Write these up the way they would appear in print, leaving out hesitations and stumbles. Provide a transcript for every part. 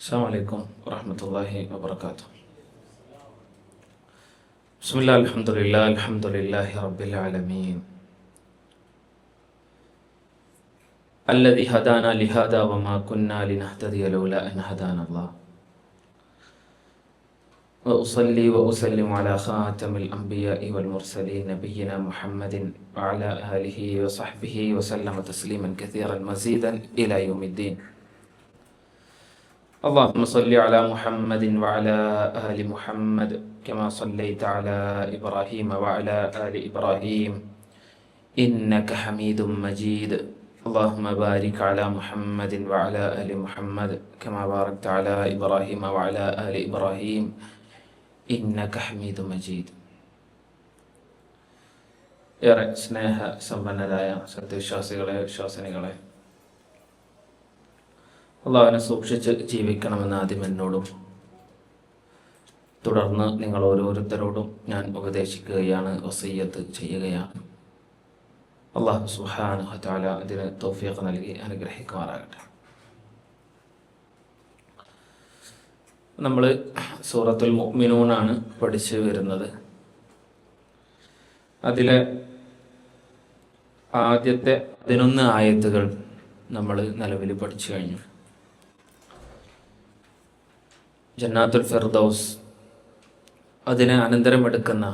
السلام عليكم ورحمة الله وبركاته. بسم الله الحمد لله رب العالمين الذي هدانا لهذا وما كنا لنهتدي لولا أن هدانا الله وأصلي وأسلم على خاتم الأنبياء والمرسلين نبينا محمد وعلى آله وصحبه وسلم تسليما كثيرا مزيدا إلى يوم الدين. اللهم صل على محمد وعلى آل محمد كما صليت على إبراهيم وعلى آل إبراهيم إنك حميد مجيد. اللهم بارك على محمد وعلى آل محمد كما باركت على إبراهيم وعلى آل إبراهيم إنك حميد مجيد. ഏറെ സ്നേഹ സമ്പന്നരായ സത്യവിശ്വാസികളെ വിശ്വാസിനികളെ, അള്ളാഹുവിനെ സൂക്ഷിച്ച് ജീവിക്കണമെന്ന് ആദ്യം എന്നോടും തുടർന്ന് നിങ്ങൾ ഓരോരുത്തരോടും ഞാൻ ഉപദേശിക്കുകയാണ്, വസിയ്യത്ത് ചെയ്യുകയാണ്. അള്ളാഹു സുബ്ഹാനഹു വ തആല അതിന് തൗഫീഖ് നൽകി അനുഗ്രഹിക്കുമാറാകട്ടെ. നമ്മൾ സൂറത്തുൽ മുഅ്മിനൂനാണ് പഠിച്ചു വരുന്നത്. അതിലെ ആദ്യത്തെ 11 ആയത്തുകൾ നമ്മൾ നിലവിൽ പഠിച്ചു കഴിഞ്ഞു. ജന്നാത്തുൽ ഫിർദൗസ്, അതിന് അനന്തരമെടുക്കുന്ന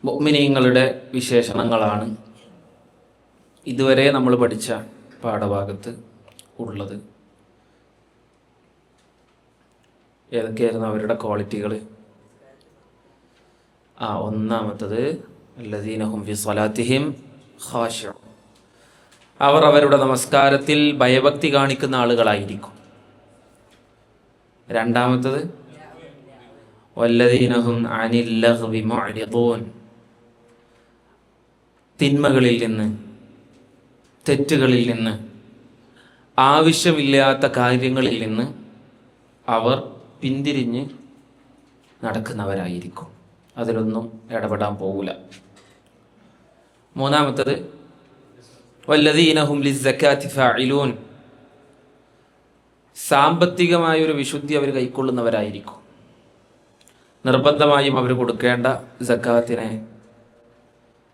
മുഅ്മിനീങ്ങളുടെ വിശേഷണങ്ങളാണ് ഇതുവരെ നമ്മൾ പഠിച്ച പാഠഭാഗത്ത് ഉള്ളത്. ഏതൊക്കെയായിരുന്നു അവരുടെ ക്വാളിറ്റികൾ? ഒന്നാമത്തത് അല്ലദീന ഹും ഫി സ്വലാത്തിഹിം ഖാശിഊൻ, അവർ അവരുടെ നമസ്കാരത്തിൽ ഭയഭക്തി കാണിക്കുന്ന ആളുകളായിരിക്കും. രണ്ടാമത്തത് വല്ലദീന ഹും അനിൽ ലഗ്വി മുഅ്രിദൂൻ, തിന്മകളിൽ നിന്ന്, തെറ്റുകളിൽ നിന്ന്, ആവശ്യമില്ലാത്ത കാര്യങ്ങളിൽ നിന്ന് അവർ പിന്തിരിഞ്ഞ് നടക്കുന്നവരായിരിക്കും. അതിലൊന്നും ഇടപെടാൻ പോകില്ല. മൂന്നാമത്തത് വല്ലദീന ഹും ലിസ്സകാത്തി ഫാഇലൂൻ, സാമ്പത്തികമായൊരു വിശുദ്ധി അവർ കൈക്കൊള്ളുന്നവരായിരിക്കും. നിർബന്ധമായും അവർ കൊടുക്കേണ്ട സക്കാത്തിനെ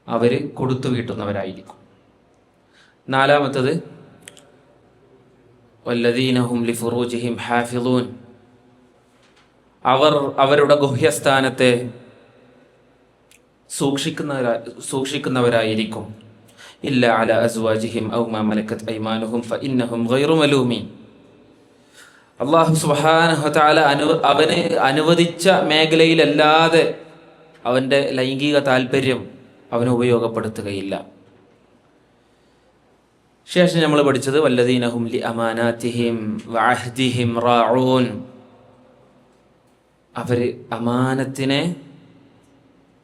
അവർ കൊടുത്തു വീട്ടുന്നവരായിരിക്കും. നാലാമത്തത് വല്ലദീന ഹും ലിഫുറൂജിഹിം ഹാഫിളൂൻ, അവർ അവരുടെ ഗുഹ്യസ്ഥാനത്തെ സൂക്ഷിക്കുന്നവരായിരിക്കും. ഇല്ല അല അസ്വാജിഹിം ഔ മാ മലക്കത് ഐമാനുഹും ഫഇന്നഹും ഗൈറു മലൂമീൻ. അല്ലാഹു സുബ്ഹാനഹു വ തആല അവന് അനുവദിച്ച മേഖലയിലല്ലാതെ അവൻ്റെ ലൈംഗിക താല്പര്യം അവന് ഉപയോഗപ്പെടുത്തുകയില്ല. ശേഷം നമ്മൾ പഠിച്ചത് വല്ലദീന ഹും ലി അമാനാതിഹിം വഅഹ്ദിഹിം റാഊൻ, അവർ അമാനത്തിനെ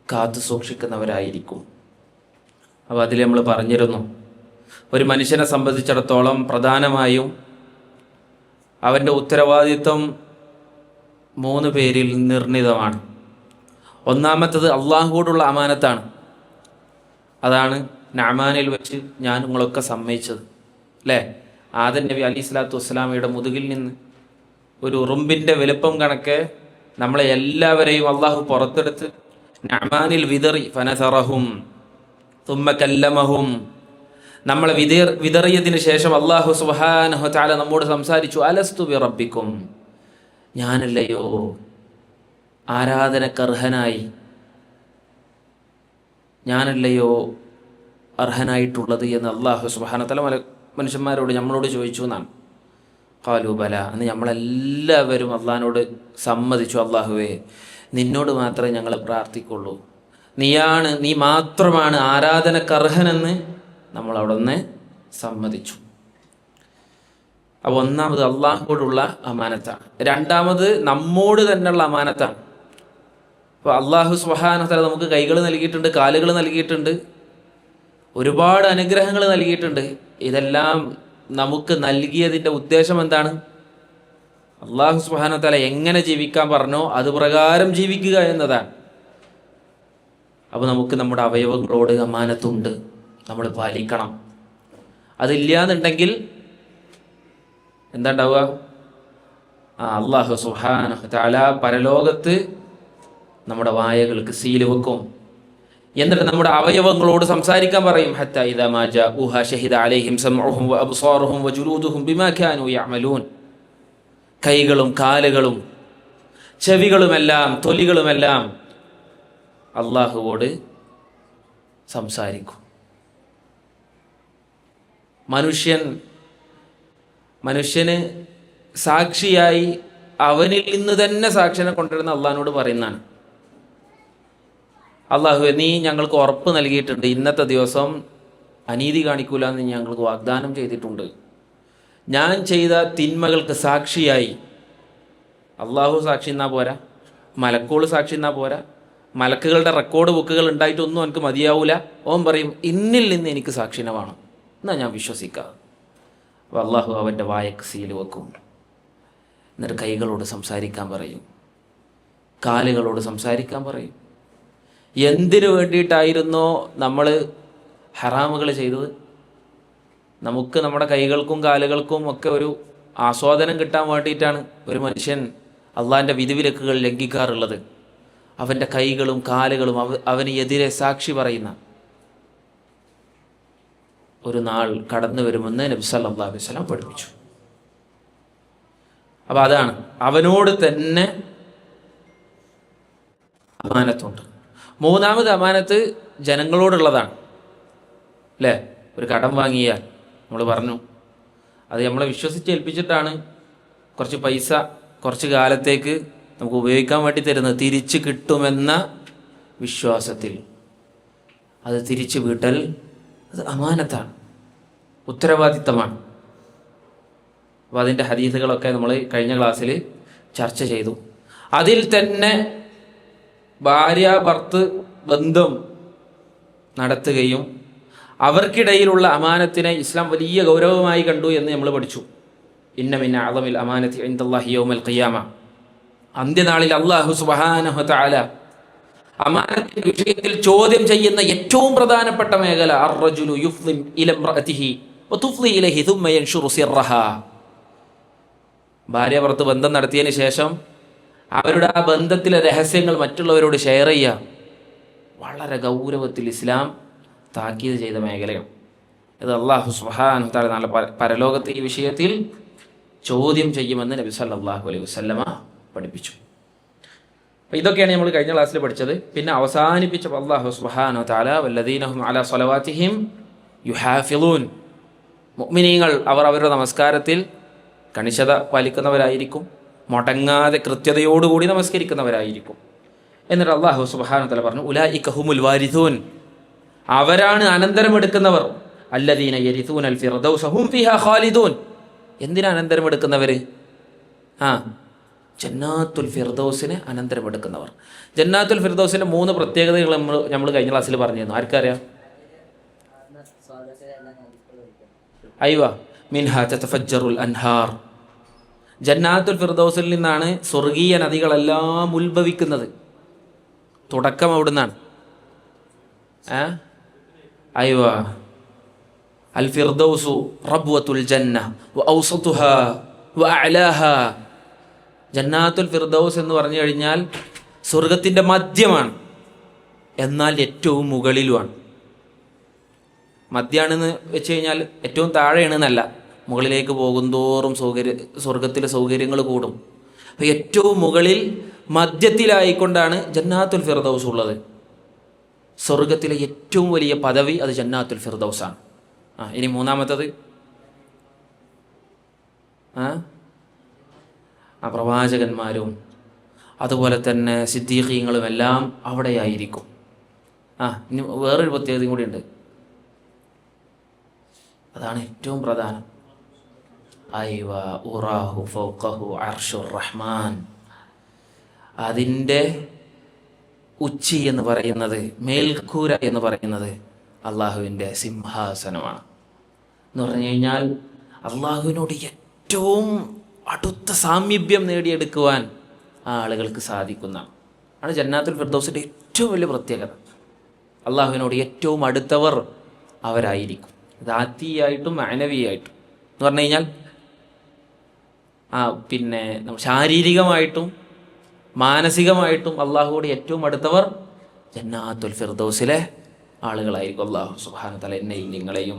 കാത്തു സൂക്ഷിക്കുന്നവരായിരിക്കും. അപ്പോൾ അതിൽ നമ്മൾ പറഞ്ഞിരുന്നു, ഒരു മനുഷ്യനെ സംബന്ധിച്ചിടത്തോളം പ്രധാനമായും അവൻ്റെ ഉത്തരവാദിത്വം 3 പേരിൽ നിർണിതമാണ്. ഒന്നാമത്തത് അള്ളാഹുവോടുള്ള അമാനത്താണ്. അതാണ് നഅമാനിൽ വെച്ച് ഞാൻ നിങ്ങളൊക്കെ സമ്മതിച്ചത്, അല്ലേ? ആദം നബി അലൈഹി സ്വലാത്തു വസ്സലാമയുടെ മുതുകിൽ നിന്ന് ഒരു ഉറുമ്പിൻ്റെ വലുപ്പം കണക്കെ നമ്മളെ എല്ലാവരെയും അള്ളാഹു പുറത്തെടുത്ത് നഅമാനിൽ വിതറി ഫനസറഹും തുമ്മ കല്ലമഹും, നമ്മളെ വിതറിയതിന് ശേഷം അല്ലാഹു സുബ്ഹാനഹു വ തആല നമ്മോട് സംസാരിച്ചു, അലസ്തു ബി റബ്ബിക്കും, ഞാനല്ലയോ ആരാധനക്കർഹനായി, ഞാനല്ലയോ അർഹനായിട്ടുള്ളത് എന്ന് അല്ലാഹു സുബ്ഹാനഹു വ തആല മനുഷ്യന്മാരോട് നമ്മളോട് ചോദിച്ചു എന്നാണ്. ഖാലു ബല, അന്ന് നമ്മളെല്ലാവരും അള്ളാഹിനോട് സമ്മതിച്ചു, അല്ലാഹുവേ നിന്നോട് മാത്രമേ ഞങ്ങൾ പ്രാർത്ഥിക്കുള്ളൂ, നീ മാത്രമാണ് ആരാധനക്കർഹനെന്ന് നമ്മൾ അവിടെ നിന്ന് സമ്മതിച്ചു. അപ്പോൾ ഒന്നാമത് അള്ളാഹുവോടുള്ള അമാനത്താണ്. രണ്ടാമത് നമ്മോട് തന്നെയുള്ള അമാനത്താണ്. അപ്പോൾ അള്ളാഹു സുബ്ഹാനഹു വ തആല നമുക്ക് കൈകൾ നൽകിയിട്ടുണ്ട്, കാലുകൾ നൽകിയിട്ടുണ്ട്, ഒരുപാട് അനുഗ്രഹങ്ങൾ നൽകിയിട്ടുണ്ട്. ഇതെല്ലാം നമുക്ക് നൽകിയതിൻ്റെ ഉദ്ദേശം എന്താണ്? അള്ളാഹു സുബ്ഹാനഹു വ തആല എങ്ങനെ ജീവിക്കാൻ പറഞ്ഞോ അതുപ്രകാരം ജീവിക്കുക എന്നതാണ്. അപ്പോൾ നമുക്ക് നമ്മുടെ അവയവങ്ങളോട് അമാനത്തുണ്ട്, നമ്മൾ പാലിക്കണം. അതില്ലാന്നുണ്ടെങ്കിൽ എന്താ ഉണ്ടാവുക? അല്ലാഹു സുബ്ഹാനഹു വ തആല പരലോകത്ത് നമ്മുടെ വായകൾക്ക് സീല് വെക്കും. എന്നിട്ട് നമ്മുടെ അവയവങ്ങളോട് സംസാരിക്കാൻ പറയും. ഹത്താ ഇദാ മാ ജാഊഹാ ശഹിദ അലൈഹിം സമഉഹും വ അബ്സാറുഹും വ ജുലൂദുഹും ബിമാ കാനൂ യഅമലൂൻ. കൈകളും കാലുകളും ചെവികളുമെല്ലാം തൊലികളുമെല്ലാം അള്ളാഹുവോട് സംസാരിക്കും. മനുഷ്യന് സാക്ഷിയായി അവനിൽ നിന്ന് തന്നെ സാക്ഷിനെ കൊണ്ടുവരുന്ന അള്ളാഹിനോട് പറയുന്നതാണ്. അള്ളാഹുവേ, നീ ഞങ്ങൾക്ക് ഉറപ്പ് നൽകിയിട്ടുണ്ട്, ഇന്നത്തെ ദിവസം അനീതി കാണിക്കൂല എന്ന് ഞങ്ങൾക്ക് വാഗ്ദാനം ചെയ്തിട്ടുണ്ട്. ഞാൻ ചെയ്ത തിന്മകൾക്ക് സാക്ഷിയായി അള്ളാഹു സാക്ഷി എന്നാ പോരാ, മലക്കുകൾ സാക്ഷി എന്നാ പോരാ, മലക്കുകളുടെ റെക്കോർഡ് ബുക്കുകൾ ഉണ്ടായിട്ടൊന്നും എനിക്ക് മതിയാവൂല. ഓൻ പറയും, ഇന്നിൽ നിന്ന് എനിക്ക് സാക്ഷിനെ വേണം, എന്നാൽ ഞാൻ വിശ്വസിക്കാം. അപ്പോൾ അള്ളാഹു അവൻ്റെ വായക്ക് സീല് വെക്കും. എന്നിട്ട് കൈകളോട് സംസാരിക്കാൻ പറയും, കാലുകളോട് സംസാരിക്കാൻ പറയും. എന്തിനു വേണ്ടിയിട്ടായിരുന്നോ നമ്മൾ ഹറാമുകൾ ചെയ്തത്? നമുക്ക് നമ്മുടെ കൈകൾക്കും കാലുകൾക്കും ഒക്കെ ഒരു ആസ്വാദനം കിട്ടാൻ വേണ്ടിയിട്ടാണ് ഒരു മനുഷ്യൻ അള്ളാഹിൻ്റെ വിധിവിലക്കുകൾ ലംഘിക്കാറുള്ളത്. അവൻ്റെ കൈകളും കാലുകളും അവന് എതിരെ സാക്ഷി പറയുന്ന ഒരു നാൾ കടന്നു വരുമെന്ന് നബി സല്ലല്ലാഹു അലൈഹി വസല്ലം പഠിപ്പിച്ചു. അപ്പം അതാണ്, അവനോട് തന്നെ അമാനത്തുണ്ട്. മൂന്നാമത് അമാനത്ത് ജനങ്ങളോടുള്ളതാണ്. അല്ലേ? ഒരു കടം വാങ്ങിയാൽ നമ്മൾ പറഞ്ഞു, അത് നമ്മളെ വിശ്വസിച്ച് ഏൽപ്പിച്ചിട്ടാണ് കുറച്ച് പൈസ കുറച്ച് കാലത്തേക്ക് നമുക്ക് ഉപയോഗിക്കാൻ വേണ്ടി തരുന്നത്, തിരിച്ച് കിട്ടുമെന്ന വിശ്വാസത്തിൽ അത് തിരിച്ചു വീട്ടൽ അത് അമാനത്താണ്, ഉത്തരവാദിത്തമാണ്. അപ്പോൾ അതിൻ്റെ ഹദീസുകളൊക്കെ നമ്മൾ കഴിഞ്ഞ ക്ലാസ്സിൽ ചർച്ച ചെയ്തു. അതിൽ തന്നെ ഭാര്യ ഭർത്തൃ ബന്ധം നടത്തുകയും അവർക്കിടയിലുള്ള അമാനത്തിനെ ഇസ്ലാം വലിയ ഗൗരവമായി കണ്ടു എന്ന് നമ്മൾ പഠിച്ചു. ഇന്ന മിൻ അഅ്ളമിൽ അമാനത്തി ഇൻദല്ലാഹി യൗമൽ ഖിയാമ, അന്ത്യനാളിൽ അല്ലാഹു സുബ്ഹാനഹു വ തആല അമാനത്തിന്റെ വിഷയത്തിൽ ചോദ്യം ചെയ്യുന്ന ഏറ്റവും പ്രധാനപ്പെട്ട മേഖല അർറജുലു യുഫ്ലിം ഇല ഇംറഅതിഹി വതുഫ്ലി ഇലൈഹി സുമ്മ യൻഷുറു സിർറഹാ. ഭാര്യ ഭർത്തൃ ബന്ധം നടത്തിയതിന് ശേഷം അവരുടെ ആ ബന്ധത്തിലെ രഹസ്യങ്ങൾ മറ്റുള്ളവരോട് ഷെയർ ചെയ്യുക വളരെ ഗൗരവത്തിൽ ഇസ്ലാം താക്കീത് ചെയ്ത മേഖലയാണ്. ഇത് അല്ലാഹു സുബ്ഹാനഹു വ തആല നാളെ പരലോകത്ത് ഈ വിഷയത്തിൽ ചോദ്യം ചെയ്യുമെന്ന് നബി സല്ലല്ലാഹു അലൈഹി വസല്ലമ പഠിപ്പിച്ചു. അപ്പോൾ ഇതൊക്കെയാണ് നമ്മൾ കഴിഞ്ഞ ക്ലാസ്സിൽ പഠിച്ചത്. പിന്നെ അവസാനിപ്പിച്ചപ്പോൾ അല്ലാഹു സുബ്ഹാനഹു വ തആല വല്ലദീന ഹും അലാ സ്വലവാതിഹിം യുഹാഫിളൂൻ, മുഅ്മിനീങ്ങൾ അവർ അവരുടെ നമസ്കാരത്തിൽ കണിശത പാലിക്കുന്നവരായിരിക്കും, മുടങ്ങാതെ കൃത്യതയോടുകൂടി നമസ്കരിക്കുന്നവരായിരിക്കും. എന്നിട്ട് അല്ലാഹു സുബ്ഹാനഹു വ തആല പറഞ്ഞു, ഉലൈക ഹുമുൽ വാരിഥൂൻ, അവരാണ് അനന്തരമെടുക്കുന്നവർ. അല്ലദീന യരിഥൂനൽ ഫിർദൗസ ഹും ഫീഹാ ഖാലിദൂൻ. എന്തിനാ അനന്തരമെടുക്കുന്നവർ? ജന്നാത്തുൽ ഫിർദൗസിനെ അനന്തരമെടുക്കുന്നവർ. ജന്നാത്തുൽ ഫിർദൗസിൻ്റെ 3 പ്രത്യേകതകൾ നമ്മൾ കഴിഞ്ഞ ക്ലാസ്സിൽ പറഞ്ഞിരുന്നു. ആർക്കറിയാം? അയ്വ മിൻഹാ തതഫജ്ജറുൽ അൻഹാർ. ജന്നാത്തുൽ ഫിർദൗസിൽ നിന്നാണ് സ്വർഗീയ നദികളെല്ലാം ഉത്ഭവിക്കുന്നത്. തുടക്കം അവിടുന്നാണ്. അയ്വ അൽ ഫിർദൗസു റബ്വത്തുൽ ജന്ന വ ഔസതുഹാ വ അഅലാഹാ. ജന്നാത്തുൽ ഫിർദൗസ് എന്ന് പറഞ്ഞു കഴിഞ്ഞാൽ സ്വർഗത്തിൻ്റെ മധ്യമാണ്, എന്നാൽ ഏറ്റവും മുകളിലുമാണ്. മധ്യമാണെന്ന് വെച്ച് കഴിഞ്ഞാൽ ഏറ്റവും താഴെയാണെന്നല്ല, മുകളിലേക്ക് പോകുന്തോറും സ്വർഗത്തിലെ സൗകര്യങ്ങൾ കൂടും. അപ്പോൾ ഏറ്റവും മുകളിൽ മധ്യത്തിലായിക്കൊണ്ടാണ് ജന്നാത്തുൽ ഫിർദൗസ് ഉള്ളത്. സ്വർഗത്തിലെ ഏറ്റവും വലിയ പദവി അത് ജന്നാത്തുൽ ഫിർദൗസാണ്. ഇനി മൂന്നാമത്തത് പ്രവാചകന്മാരും അതുപോലെ തന്നെ സിദ്ദീഖീങ്ങളും എല്ലാം അവിടെയായിരിക്കും. ഇനി വേറൊരു പ്രത്യേകതയും കൂടിയുണ്ട്, അതാണ് ഏറ്റവും പ്രധാനം. അയ്വ ഉറാഹു ഫൗഖഹു അർശുർ റഹ്മാൻ. അതിൻ്റെ ഉച്ചി എന്ന് പറയുന്നത്, മേൽക്കൂര എന്ന് പറയുന്നത് അള്ളാഹുവിൻ്റെ സിംഹാസനമാണ്. എന്ന് പറഞ്ഞു കഴിഞ്ഞാൽ അള്ളാഹുവിനോട് ഏറ്റവും അടുത്ത സാമീപ്യം നേടിയെടുക്കുവാൻ ആ ആളുകൾക്ക് സാധിക്കുന്നതാണ്. ആണ് ജന്നാത്തുൽ ഫിർദൗസിൻ്റെ ഏറ്റവും വലിയ പ്രത്യേകത. അള്ളാഹുവിനോട് ഏറ്റവും അടുത്തവർ അവരായിരിക്കും, ദാത്തിയായിട്ടും മാനവിയായിട്ടും. എന്ന് പറഞ്ഞു കഴിഞ്ഞാൽ പിന്നെ ശാരീരികമായിട്ടും മാനസികമായിട്ടും അള്ളാഹുവോട് ഏറ്റവും അടുത്തവർ ജന്നാത്തുൽ ഫിർദൗസിലെ ആളുകളായിരിക്കും. അള്ളാഹു സുബ്ഹാനഹു വ തആല എന്നെയും നിങ്ങളെയും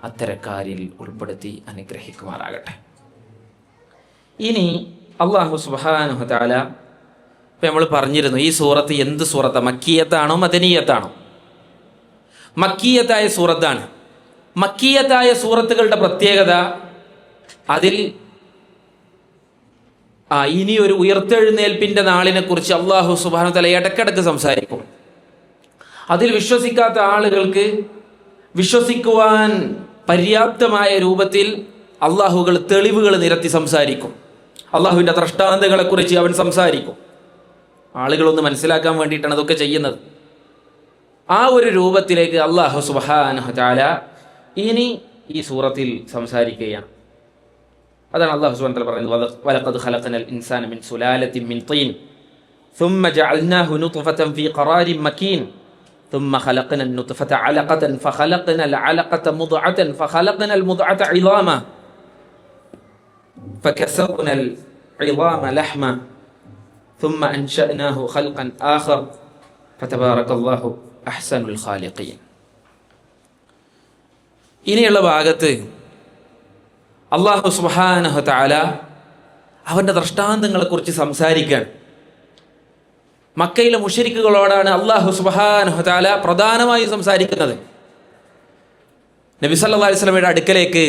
അത്തരക്കാരിൽ ഉൾപ്പെടുത്തി അനുഗ്രഹിക്കുമാറാകട്ടെ. ഇനി അള്ളാഹു സുബ്ഹാനഹു വ തആല ഇപ്പം നമ്മൾ പറഞ്ഞിരുന്നു ഈ സൂറത്ത് എന്ത് സൂറത്താണ്, മക്കിയത്താണോ മദനിയത്താണോ? മക്കിയത്തായ സൂറത്താണ്. മക്കിയത്തായ സൂറത്തുകളുടെ പ്രത്യേകത അതിൽ ഇനി ഒരു ഉയർത്തെഴുന്നേൽപ്പിൻ്റെ നാളിനെ കുറിച്ച് അള്ളാഹു സുബ്ഹാനഹു വ തആല ഇടയ്ക്കിടയ്ക്ക് സംസാരിക്കും. അതിൽ വിശ്വസിക്കാത്ത ആളുകൾക്ക് വിശ്വസിക്കുവാൻ പര്യാപ്തമായ രൂപത്തിൽ തെളിവുകൾ നിരത്തി സംസാരിക്കും. അള്ളാഹുവിൻ്റെ ദൃഷ്ടാന്തങ്ങളെക്കുറിച്ച് അവൻ സംസാരിക്കും. ആളുകളൊന്ന് മനസ്സിലാക്കാൻ വേണ്ടിയിട്ടാണ് അതൊക്കെ ചെയ്യുന്നത്. ആ ഒരു രൂപത്തിലേക്ക് അള്ളാഹു സുബ്ഹാനഹു വ തആല ഇനി ഈ സൂറത്തിൽ സംസാരിക്കുകയാണ്. അതാണ് അള്ളാഹു സുബ്ഹാനഹു വ തആല പറയുന്നത്, വലഖദ് ഖലഖനൽ ഇൻസാന മിൻ സുലാലത്തിൻ മിൻ തീൻ ثم جعلناه نطفة في قرار مكين ثم خلقنا النطفة علقة فخلقنا العلقة مضغة فخلقنا المضغة عظاما فكسونا العظام لحما ثم أنشأناه خلقا آخر فتبارك الله أحسن الخالقين. ഇനിയുള്ള ഭാഗത്ത് അല്ലാഹു സുബ്ഹാനഹു വ തആല അവൻ്റെ ദൃഷ്ടാന്തങ്ങളെക്കുറിച്ച് സംസാരിക്കുകയാണ്. മക്കയിലെ മുശ്രിക്കുകളോടാണ് അല്ലാഹു സുബ്ഹാനഹു വ തആല പ്രധാനമായും സംസാരിക്കുന്നത്. നബി സല്ലല്ലാഹു അലൈഹി വസല്ലമയുടെ അടുക്കലേക്ക്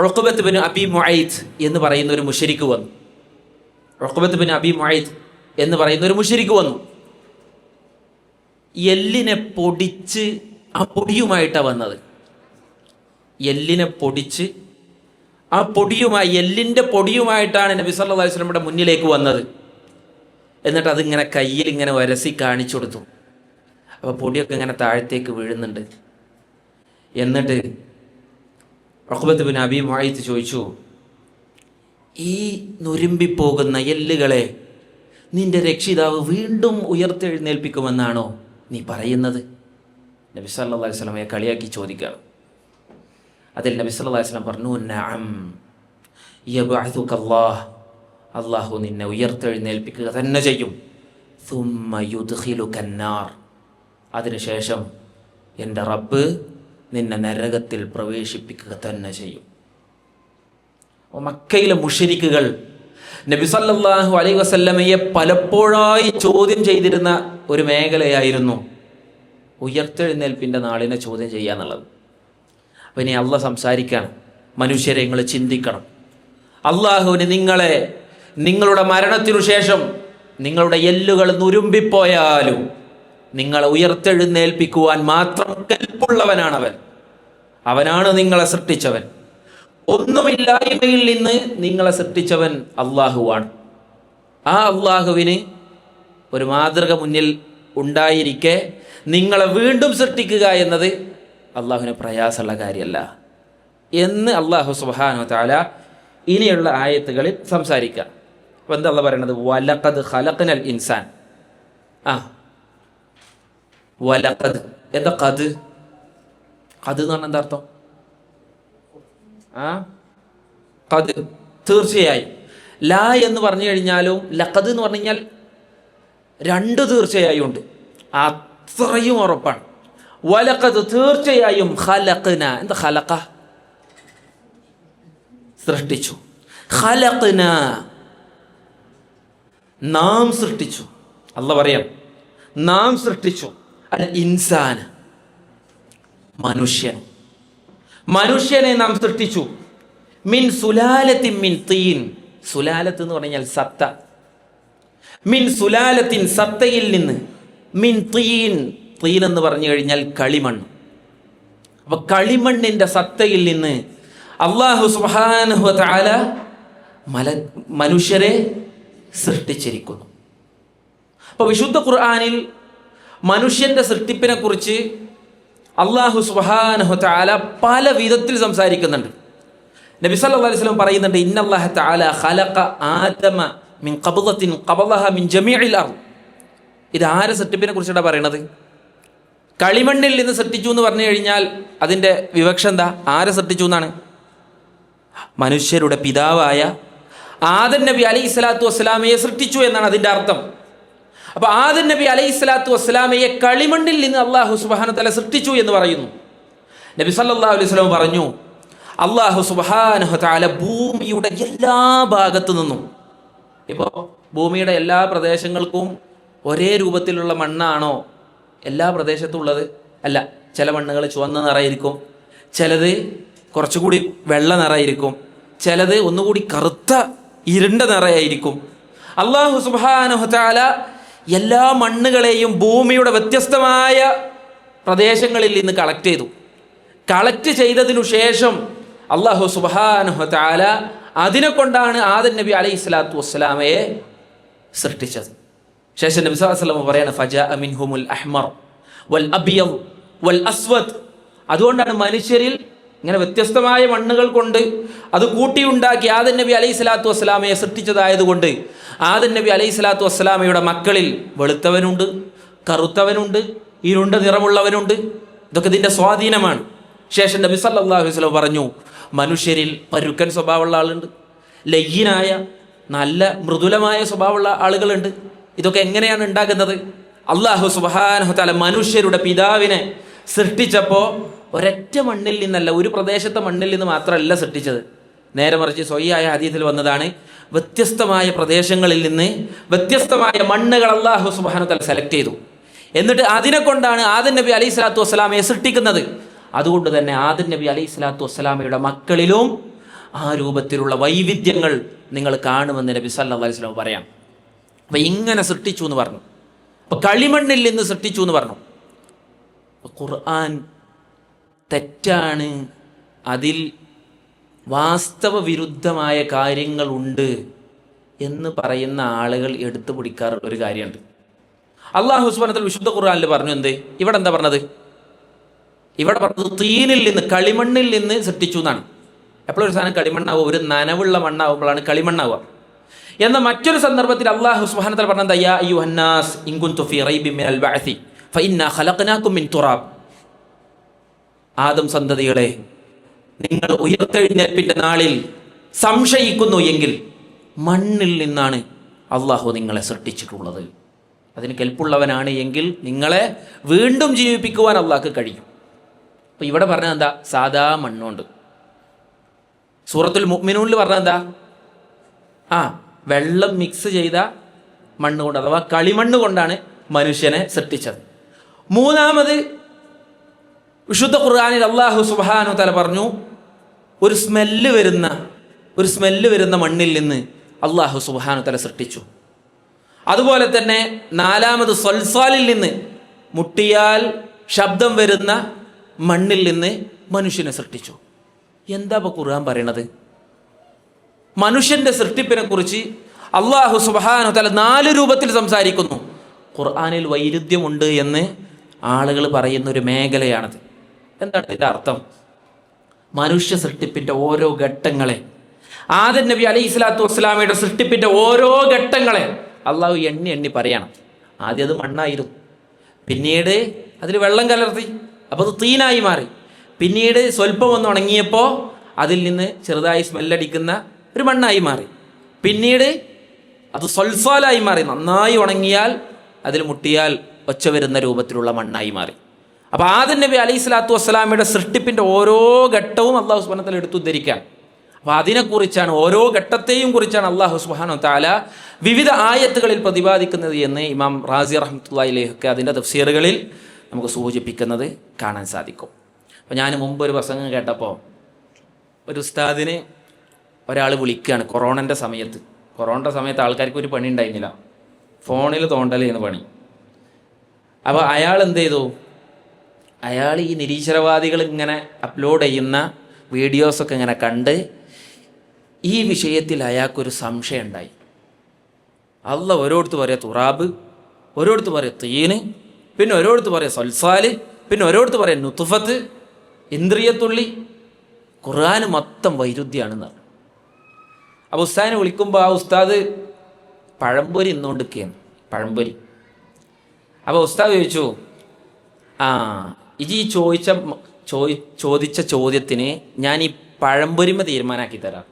ഉഖബത്ത് ബിൻ അബി മുഅയ്ത് എന്ന് പറയുന്ന ഒരു മുശ്രിക്ക് വന്നു. ഉഖബത്ത് ബിൻ അബി മുഅയ്ത് എന്ന് പറയുന്ന ഒരു മുശ്രിക്ക് വന്നു. എല്ലിനെ പൊടിച്ച് ആ പൊടിയുമായിട്ടാണ് വന്നത്. എല്ലിനെ പൊടിച്ച് ആ പൊടിയുമായി, എല്ലിൻ്റെ പൊടിയുമായിട്ടാണ് നബി സല്ലല്ലാഹു അലൈഹി വസല്ലമയുടെ മുന്നിലേക്ക് വന്നത്. എന്നിട്ട് അതിങ്ങനെ കയ്യിൽ ഇങ്ങനെ ഉരസി കാണിച്ചു കൊടുത്തു. അപ്പോൾ പൊടിയൊക്കെ ഇങ്ങനെ താഴത്തേക്ക് വീഴുന്നുണ്ട്. എന്നിട്ട് ഉഖബത്ത് ബിൻ അബി മുഅയ്ത് ചോദിച്ചു, ഈ നുരുമ്പിപ്പോകുന്ന എല്ലുകളെ നിന്റെ രക്ഷിതാവ് വീണ്ടും ഉയർത്തെഴുന്നേൽപ്പിക്കുമെന്നാണോ നീ പറയുന്നത്? നബി സല്ലല്ലാഹു അലൈഹി വസല്ലമയെ കളിയാക്കി ചോദിക്കുകയാണ്. അതിൽ നബി സല്ലല്ലാഹു അലൈഹി വസല്ലം പറഞ്ഞു, നഅം യബ്അസുക അല്ലാഹ്, അള്ളാഹു നിന്നെ ഉയർത്തെഴുന്നേൽപ്പിക്കുക തന്നെ ചെയ്യും. സുമ്മ യുദ്ഖിലുക അന്നാർ, അതിനുശേഷം എൻ്റെ റബ്ബ് നിന്നെ നരകത്തിൽ പ്രവേശിപ്പിക്കുക തന്നെ ചെയ്യും. മക്കയിലെ മുശ്രിക്കുകൾ നബി സല്ലല്ലാഹു അലൈഹി വസല്ലമയെ പലപ്പോഴായി ചോദ്യം ചെയ്തിരുന്ന ഒരു മേഖലയായിരുന്നു ഉയർത്തെഴുന്നേൽപ്പിൻ്റെ നാളിനെ ചോദ്യം ചെയ്യുക എന്നുള്ളത്. അപ്പം ഇനി അള്ളാഹ് സംസാരിക്കണം, മനുഷ്യരെ നിങ്ങൾ ചിന്തിക്കണം. അള്ളാഹുവിന് നിങ്ങളുടെ മരണത്തിനു ശേഷം നിങ്ങളുടെ എല്ലുകൾ നുരുമ്പിപ്പോയാലും നിങ്ങളെ ഉയർത്തെഴുന്നേൽപ്പിക്കുവാൻ മാത്രം കൽപ്പുള്ളവനാണവൻ. അവനാണ് നിങ്ങളെ സൃഷ്ടിച്ചവൻ. ഒന്നുമില്ലായ്മയിൽ നിന്ന് നിങ്ങളെ സൃഷ്ടിച്ചവൻ അള്ളാഹുവാണ്. ആ അള്ളാഹുവിന് ഒരു മാതൃക മുന്നിൽ ഉണ്ടായിരിക്കെ നിങ്ങളെ വീണ്ടും സൃഷ്ടിക്കുക എന്നത് അള്ളാഹുവിന് പ്രയാസമുള്ള കാര്യമല്ല എന്ന് അള്ളാഹു സുബ്ഹാനഹു വ തആല ഇനിയുള്ള ആയത്തുകളിൽ സംസാരിക്കുക. അപ്പോൾ എന്താ അള്ളാഹ് പറയണത്? വലഖദ് ഖലഖനൽ ഇൻസാൻ. വലഖദ് എന്താ ഖദ് എന്ന് പറഞ്ഞാൽ എന്താ അർത്ഥം? ഖദ് തീർച്ചയായും. ലാ എന്ന് പറഞ്ഞു കഴിഞ്ഞാലും ലഖദ് എന്ന് പറഞ്ഞു കഴിഞ്ഞാൽ രണ്ട് തീർച്ചയായും ഉണ്ട്, അത്രയും ഉറപ്പാണ്. വലഖദ് തീർച്ചയായും ഖലഖന, എന്താ ഖലഖ? സൃഷ്ടിച്ചു. ഖലഖന നാം സൃഷ്ടിച്ചു. അല്ലാഹ് പറയാം, നാം സൃഷ്ടിച്ചു. അൽ ഇൻസാൻ മനുഷ്യനെ നാം സൃഷ്ടിച്ചു. മിൻ സുലാലത്തിൻ മിൻ തീൻ, സുലാലത്ത് എന്ന് പറഞ്ഞാൽ സത്ത. മിൻ സുലാലത്തിൻ സത്തയിൽ നിന്ന്, മിൻ തീൻ, തീൻ എന്ന് പറഞ്ഞു കഴിഞ്ഞാൽ കളിമണ്ണ്. അപ്പൊ കളിമണ്ണിന്റെ സത്തയിൽ നിന്ന് അല്ലാഹു സുബ്ഹാനഹു വ തആല മനുഷ്യരെ സൃഷ്ടിച്ചിരിക്കുന്നു. അപ്പോൾ വിശുദ്ധ ഖുർആനിൽ മനുഷ്യന്റെ സൃഷ്ടിപ്പിനെ കുറിച്ച് അല്ലാഹു സുബ്ഹാനഹു വ തആല പല വിധത്തിൽ സംസാരിക്കുന്നുണ്ട്. നബി സല്ലല്ലാഹു അലൈഹി വസല്ലം പറയുന്നുണ്ട്, ഇന്നല്ലാഹ തആല ഖലഖ ആദമ മിൻ ഖബ്ളത്തിൻ ഖബളഹ മിൻ ജമീഇൽ അർദ്. ഇത് ആരെ സൃഷ്ടിപ്പിനെ കുറിച്ചാണ് പറയണത്? കളിമണ്ണിൽ നിന്ന് സൃഷ്ടിച്ചു എന്ന് പറഞ്ഞു കഴിഞ്ഞാൽ അതിൻ്റെ വിവക്ഷ എന്താ? ആരെ സൃഷ്ടിച്ചു എന്നാണ്? മനുഷ്യരുടെ പിതാവായ ആദം നബി അലൈഹി സ്വലാത്തു വസ്സലാമയെ സൃഷ്ടിച്ചു എന്നാണ് അതിൻ്റെ അർത്ഥം. അപ്പോൾ ആദം നബി അലൈഹി സ്വലാത്തു വസ്സലാമയെ കളിമണ്ണിൽ നിന്ന് അള്ളാഹു സുബ്ഹാനഹു വ തആല സൃഷ്ടിച്ചു എന്ന് പറയുന്നു. നബി സല്ലല്ലാഹു അലൈഹി വസല്ലം പറഞ്ഞു, അള്ളാഹു സുബ്ഹാനഹു വ തആല ഭൂമിയുടെ എല്ലാ ഭാഗത്തു നിന്നും, ഇപ്പോൾ ഭൂമിയുടെ എല്ലാ പ്രദേശങ്ങൾക്കും ഒരേ രൂപത്തിലുള്ള മണ്ണാണോ എല്ലാ പ്രദേശത്തും ഉള്ളത്? അല്ല. ചില മണ്ണുകൾ ചുവന്ന നിറമായിരിക്കും, ചിലത് കുറച്ചുകൂടി വെള്ള നിറമായിരിക്കും, ചിലത് ഒന്നുകൂടി കറുത്ത ഇരുണ്ട നിറയായിരിക്കും. അള്ളാഹു സുബ്ഹാനഹു വ തആല എല്ലാ മണ്ണുകളെയും ഭൂമിയുടെ വ്യത്യസ്തമായ പ്രദേശങ്ങളിൽ നിന്ന് കളക്ട് ചെയ്തതിനു ശേഷം അള്ളാഹു സുബ്ഹാനഹു വ തആല അതിനെ കൊണ്ടാണ് ആദം നബി അലൈഹി സ്വലാത്തു വസ്സലാമയെ സൃഷ്ടിച്ചത്. ശേഷം നബി സല്ലല്ലാഹു അലൈഹി വസല്ലം പറയാണ്, ഫജാഅ മിൻഹുമുൽ അഹ്മർ വൽ അബ്യദ് വൽ അസ്വദ്. അതുകൊണ്ടാണ് മനുഷ്യരിൽ ഇങ്ങനെ വ്യത്യസ്തമായ മണ്ണുകൾ കൊണ്ട് അത് കൂട്ടിയുണ്ടാക്കി ആദം നബി അലൈഹി സ്വലാത്തു വസ്സലാമയെ സൃഷ്ടിച്ചതായതുകൊണ്ട് ആദം നബി അലൈഹി സ്വലാത്തു വസ്സലാമയുടെ മക്കളിൽ വെളുത്തവനുണ്ട്, കറുത്തവനുണ്ട്, ഇരുണ്ട നിറമുള്ളവനുണ്ട്. ഇതൊക്കെ ഇതിൻ്റെ സ്വാധീനമാണ്. ശേഷം നബി സല്ലല്ലാഹു അലൈഹി വസല്ലം പറഞ്ഞു, മനുഷ്യരിൽ പരുക്കൻ സ്വഭാവമുള്ള ആളുണ്ട്, ലയ്യനായ നല്ല മൃദുലമായ സ്വഭാവമുള്ള ആളുകളുണ്ട്. ഇതൊക്കെ എങ്ങനെയാണ് ഉണ്ടാകുന്നത്? അള്ളാഹു സുബ്ഹാനഹു വ തആല മനുഷ്യരുടെ പിതാവിനെ സൃഷ്ടിച്ചപ്പോൾ ഒരൊറ്റ മണ്ണിൽ നിന്നല്ല, ഒരു പ്രദേശത്തെ മണ്ണിൽ നിന്ന് മാത്രമല്ല സൃഷ്ടിച്ചത്. നേരെ മറിച്ച് സ്വഹീഹായ ഹദീസിൽ വന്നതാണ്, വ്യത്യസ്തമായ പ്രദേശങ്ങളിൽ നിന്ന് വ്യത്യസ്തമായ മണ്ണുകൾ അള്ളാഹു സുബ്ഹാനഹു വ തആല സെലക്ട് ചെയ്തു. എന്നിട്ട് അതിനെ കൊണ്ടാണ് ആദം നബി അലൈഹി സ്വലാത്തു വസ്സലാമയെ സൃഷ്ടിക്കുന്നത്. അതുകൊണ്ട് തന്നെ ആദം നബി അലൈഹി സ്വലാത്തു വസ്സലാമയുടെ മക്കളിലും ആ രൂപത്തിലുള്ള വൈവിധ്യങ്ങൾ നിങ്ങൾ കാണുമെന്ന് നബി സല്ലല്ലാഹു അലൈഹി വസല്ലം പറയാം. അപ്പം ഇങ്ങനെ സൃഷ്ടിച്ചു എന്ന് പറഞ്ഞു. അപ്പം കളിമണ്ണിൽ നിന്ന് സൃഷ്ടിച്ചു എന്ന് പറഞ്ഞു. ഖുർആൻ തെറ്റാണ്, അതിൽ വാസ്തവ വിരുദ്ധമായ കാര്യങ്ങളുണ്ട് എന്ന് പറയുന്ന ആളുകൾ എടുത്തു പിടിക്കാറുള്ള ഒരു കാര്യമുണ്ട്. അള്ളാഹു സുബ്ഹാനഹു വ തആല വിശുദ്ധ ഖുർആനിൽ പറഞ്ഞു എന്ത്? ഇവിടെ എന്താ പറഞ്ഞത്? ഇവിടെ പറഞ്ഞത് തീനിൽ നിന്ന്, കളിമണ്ണിൽ നിന്ന് സൃഷ്ടിച്ചു എന്നാണ്. എപ്പോഴൊരു സാധനം കളിമണ്ണാവുക, ഒരു നനവുള്ള മണ്ണാവുമ്പോഴാണ് കളിമണ്ണാവുക. എന്നാൽ മറ്റൊരു സന്ദർഭത്തിൽ അള്ളാഹു സുബ്ഹാനഹു വ തആല പറഞ്ഞത്, യാ അയ്യുഹന്നാസ് ഇൻ കുൻതും ഫീ റൈബിൻ മിനൽ ബഅസി ഫഇന്നാ ഖലഖനാകും മിൻ തുറാബ്. ആദം സന്തതികളെ, നിങ്ങൾ ഉയർത്തെഴുന്നേൽപ്പിന്റെ നാളിൽ സംശയിക്കുന്നു എങ്കിൽ മണ്ണിൽ നിന്നാണ് അള്ളാഹു നിങ്ങളെ സൃഷ്ടിച്ചിട്ടുള്ളത്. അതിന് കെൽപ്പുള്ളവനാണ് എങ്കിൽ നിങ്ങളെ വീണ്ടും ജീവിപ്പിക്കുവാൻ അള്ളാഹ്ക്ക് കഴിയും. അപ്പോൾ ഇവിടെ പറഞ്ഞത് എന്താ? സാധാ മണ്ണുണ്ട്. സൂറത്തുൽ മുഅ്മിനൂനിൽ പറഞ്ഞത് എന്താ? വെള്ളം മിക്സ് ചെയ്ത മണ്ണ് കൊണ്ട്, അഥവാ കളിമണ്ണ് കൊണ്ടാണ് മനുഷ്യനെ സൃഷ്ടിച്ചത്. മൂന്നാമത് വിശുദ്ധ ഖുർആനിൽ അല്ലാഹു സുബ്ഹാനഹു വ തആല പറഞ്ഞു, ഒരു സ്മെല്ല് വരുന്ന മണ്ണിൽ നിന്ന് അല്ലാഹു സുബ്ഹാനഹു വ തആല സൃഷ്ടിച്ചു. അതുപോലെ തന്നെ നാലാമത് സൽസാലിൽ നിന്ന്, മുട്ടിയാൽ ശബ്ദം വരുന്ന മണ്ണിൽ നിന്ന് മനുഷ്യനെ സൃഷ്ടിച്ചു. എന്താ ഇപ്പോൾ ഖുർആൻ പറയണത്? മനുഷ്യന്റെ സൃഷ്ടിപ്പിനെ കുറിച്ച് അല്ലാഹു സുബ്ഹാനഹു വ തആല 4 രൂപത്തിൽ സംസാരിക്കുന്നു. ഖുർആനിൽ വൈരുദ്ധ്യമുണ്ട് എന്ന് ആളുകൾ പറയുന്ന ഒരു മേഖലയാണത്. എന്താണ് ഇതിൻ്റെ അർത്ഥം? മനുഷ്യ സൃഷ്ടിപ്പിൻ്റെ ഓരോ ഘട്ടങ്ങളെ, ആദം നബി അലൈഹി സ്വലാത്തു വസ്സലാമയുടെ സൃഷ്ടിപ്പിൻ്റെ ഓരോ ഘട്ടങ്ങളെ അള്ളാഹു എണ്ണി പറയണം. ആദ്യം അത് മണ്ണായിരുന്നു, പിന്നീട് അതിൽ വെള്ളം കലർത്തി, അപ്പോൾ അത് തീനായി മാറി. പിന്നീട് സ്വല്പം ഒന്ന് ഉണങ്ങിയപ്പോൾ അതിൽ നിന്ന് ചെറുതായി സ്മെല്ലടിക്കുന്ന ഒരു മണ്ണായി മാറി. പിന്നീട് അത് സൽസാലായി മാറി, നന്നായി ഉണങ്ങിയാൽ അതിൽ മുട്ടിയാൽ ഒച്ച വരുന്ന രൂപത്തിലുള്ള മണ്ണായി മാറി. അപ്പോൾ ആദം നബി അലൈഹി സ്വലാത്തു വസ്സലാമയുടെ സൃഷ്ടിപ്പിൻ്റെ ഓരോ ഘട്ടവും അള്ളാഹു സുബ്ഹാനഹു വ തആല എടുത്തുദ്ധരിക്കുകയാണ്. അപ്പോൾ അതിനെക്കുറിച്ചാണ്, ഓരോ ഘട്ടത്തെയും കുറിച്ചാണ് അള്ളാഹു സുബ്ഹാനഹു വ തആല വിവിധ ആയത്തുകളിൽ പ്രതിപാദിക്കുന്നത് എന്ന് ഇമാം റാസി റഹ്മത്തുള്ളാഹി അലൈഹി ഒക്കെ അതിൻ്റെ തഫ്സീറുകളിൽ നമുക്ക് സൂചിപ്പിക്കുന്നത് കാണാൻ സാധിക്കും. അപ്പോൾ ഞാൻ മുമ്പ് ഒരു പ്രസംഗം കേട്ടപ്പോൾ ഒരു ഉസ്താദിന് ഒരാൾ വിളിക്കുകയാണ് കൊറോണൻ്റെ സമയത്ത് ആൾക്കാർക്ക് ഒരു പണി ഉണ്ടായിരുന്നില്ല, ഫോണിൽ തോണ്ടലെന്ന് പണി. അപ്പോൾ അയാൾ എന്ത് ചെയ്തു? അയാൾ ഈ നിരീശ്വരവാദികൾ ഇങ്ങനെ അപ്ലോഡ് ചെയ്യുന്ന വീഡിയോസൊക്കെ ഇങ്ങനെ കണ്ട് ഈ വിഷയത്തിൽ അയാൾക്കൊരു സംശയം ഉണ്ടായി. അള്ളാഹ് ഓരോരുത്തർ പറയുക തുറാബ്, ഓരോരുത്തർ പറയുക തീന്, പിന്നെ ഓരോരുത്തർ പറയുക സൽസാല്, പിന്നെ ഓരോരുത്തർ പറയുക നുത്ഫത്ത്, ഇന്ദ്രിയത്തുള്ളി. ഖുർആൻ മൊത്തം വൈരുദ്ധ്യമാണെന്ന്. അപ്പോൾ ഉസ്താദിനെ വിളിക്കുമ്പോൾ ആ ഉസ്താദ് പഴംപൊരി ഇന്നുകൊണ്ടിരിക്കുകയാണ്, പഴംപൊരി. അപ്പോൾ ഉസ്താദ് ചോദിച്ചു, ഈ ചോദിച്ച ചോദ്യത്തിന് ഞാൻ പഴംപൊരിമ തീരുമാനാക്കി തരാം.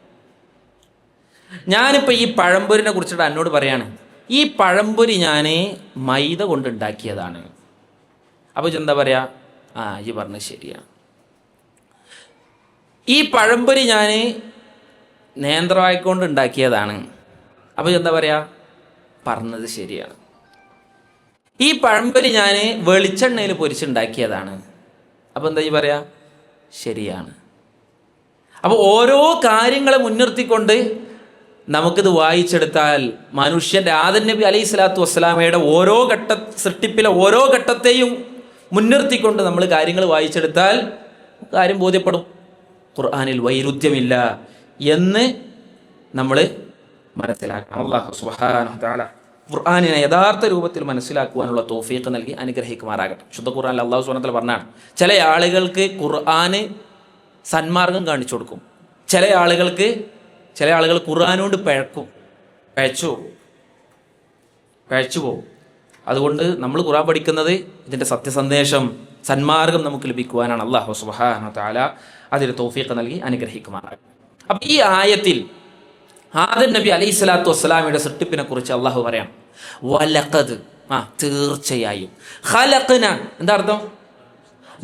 ഞാനിപ്പോൾ ഈ പഴംപൊരിനെ കുറിച്ചിട്ട് എന്നോട് പറയാണ്, ഈ പഴംപൊരി ഞാൻ മൈദ കൊണ്ടുണ്ടാക്കിയതാണ്. അപ്പോൾ എന്താ പറയുക? ഈ പറഞ്ഞത് ശരിയാണ്. ഈ പഴംപൊരി ഞാൻ നേന്ത്രവായക്കൊണ്ട് ഉണ്ടാക്കിയതാണ്. അപ്പോൾ എന്താ പറയുക? പറഞ്ഞത് ശരിയാണ്. ഈ പഴംപൊരി ഞാൻ വെളിച്ചെണ്ണയിൽ പൊരിച്ചുണ്ടാക്കിയതാണ്. അപ്പോൾ എന്താ പറയുക? ശരിയാണ്. അപ്പോൾ ഓരോ കാര്യങ്ങളെ മുൻനിർത്തിക്കൊണ്ട് നമുക്കിത് വായിച്ചെടുത്താൽ മനുഷ്യൻ്റെ ആദം നബി അലൈഹി സ്വലാത്തു വസ്സലാമയുടെ സൃഷ്ടിപ്പിലെ ഓരോ ഘട്ടത്തെയും മുൻനിർത്തിക്കൊണ്ട് നമ്മൾ കാര്യങ്ങൾ വായിച്ചെടുത്താൽ കാര്യം ബോധ്യപ്പെടും. ഖുർആനിൽ വൈരുദ്ധ്യമില്ല എന്ന് നമ്മൾ മനസ്സിലാക്കണം. അല്ലാഹു സുബ്ഹാനഹു വ തആല ഖുർആനിനെ യഥാർത്ഥ രൂപത്തിൽ മനസ്സിലാക്കുവാനുള്ള തൗഫീഖ് നൽകി അനുഗ്രഹിക്കുമാറാകട്ടെ. ശുദ്ധ ഖുർആനിൽ അല്ലാഹു സുബ്ഹാനഹു വ തആല പറഞ്ഞാണ്, ചില ആളുകൾക്ക് ഖുർആന് സന്മാർഗം കാണിച്ചു കൊടുക്കും, ചില ആളുകൾ ഖുർആൻ കൊണ്ട് പഴച്ചു പോകും. അതുകൊണ്ട് നമ്മൾ ഖുർആൻ പഠിക്കുന്നത് ഇതിൻ്റെ സത്യസന്ദേശം, സന്മാർഗം നമുക്ക് ലഭിക്കുവാനാണ്. അല്ലാഹു സുബ്ഹാനഹു വ തആല അതിന് തൗഫീഖ് നൽകി അനുഗ്രഹിക്കുമാറാകട്ടെ. അപ്പം ഈ ആയത്തിൽ ആദം നബി അലൈഹി സ്വലാത്തു വസ്സലാമയുടെ സൃഷ്ടിപ്പിനെ കുറിച്ച് അള്ളാഹു പറയാം, വലഖദ്, തീർച്ചയായും, ഖലഖ്ന, എന്താ അർത്ഥം?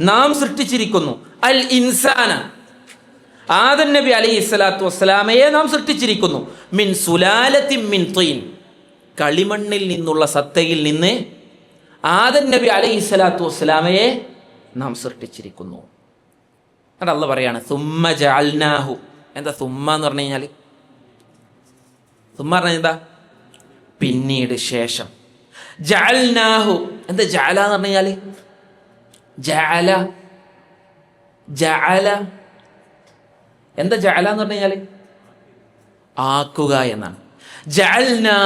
നാം സൃഷ്ടിച്ചിരിക്കുന്നു, അൽ ഇൻസാന, ആദം നബി അലൈഹി സ്വലാത്തു വസ്സലാമയെ നാം സൃഷ്ടിച്ചിരിക്കുന്നു, മിൻ സുലാലത്തിൻ മിൻ തീൻ, കളിമണ്ണിൽ നിന്നുള്ള സത്തയിൽ നിന്ന് ആദം നബി അലൈഹി സ്വലാത്തു വസ്സലാമയെ നാം സൃഷ്ടിച്ചിരിക്കുന്നു. എന്നിട്ട് അള്ളാഹ് പറയാണ്, സുമ്മ ജഅൽനാഹു. എന്താ സുമ്മ എന്ന് പറഞ്ഞു കഴിഞ്ഞാൽ? സുമ്മ പറഞ്ഞാൽ എന്താ? പിന്നീട്, ശേഷം. ജഅൽനാഹു, എന്താ ജഅല എന്ന് പറഞ്ഞു കഴിഞ്ഞാൽ? ജഅല എന്താ ജഅല എന്ന് പറഞ്ഞു കഴിഞ്ഞാൽ? ആക്കുക എന്നാണ്. ജഅൽനാ,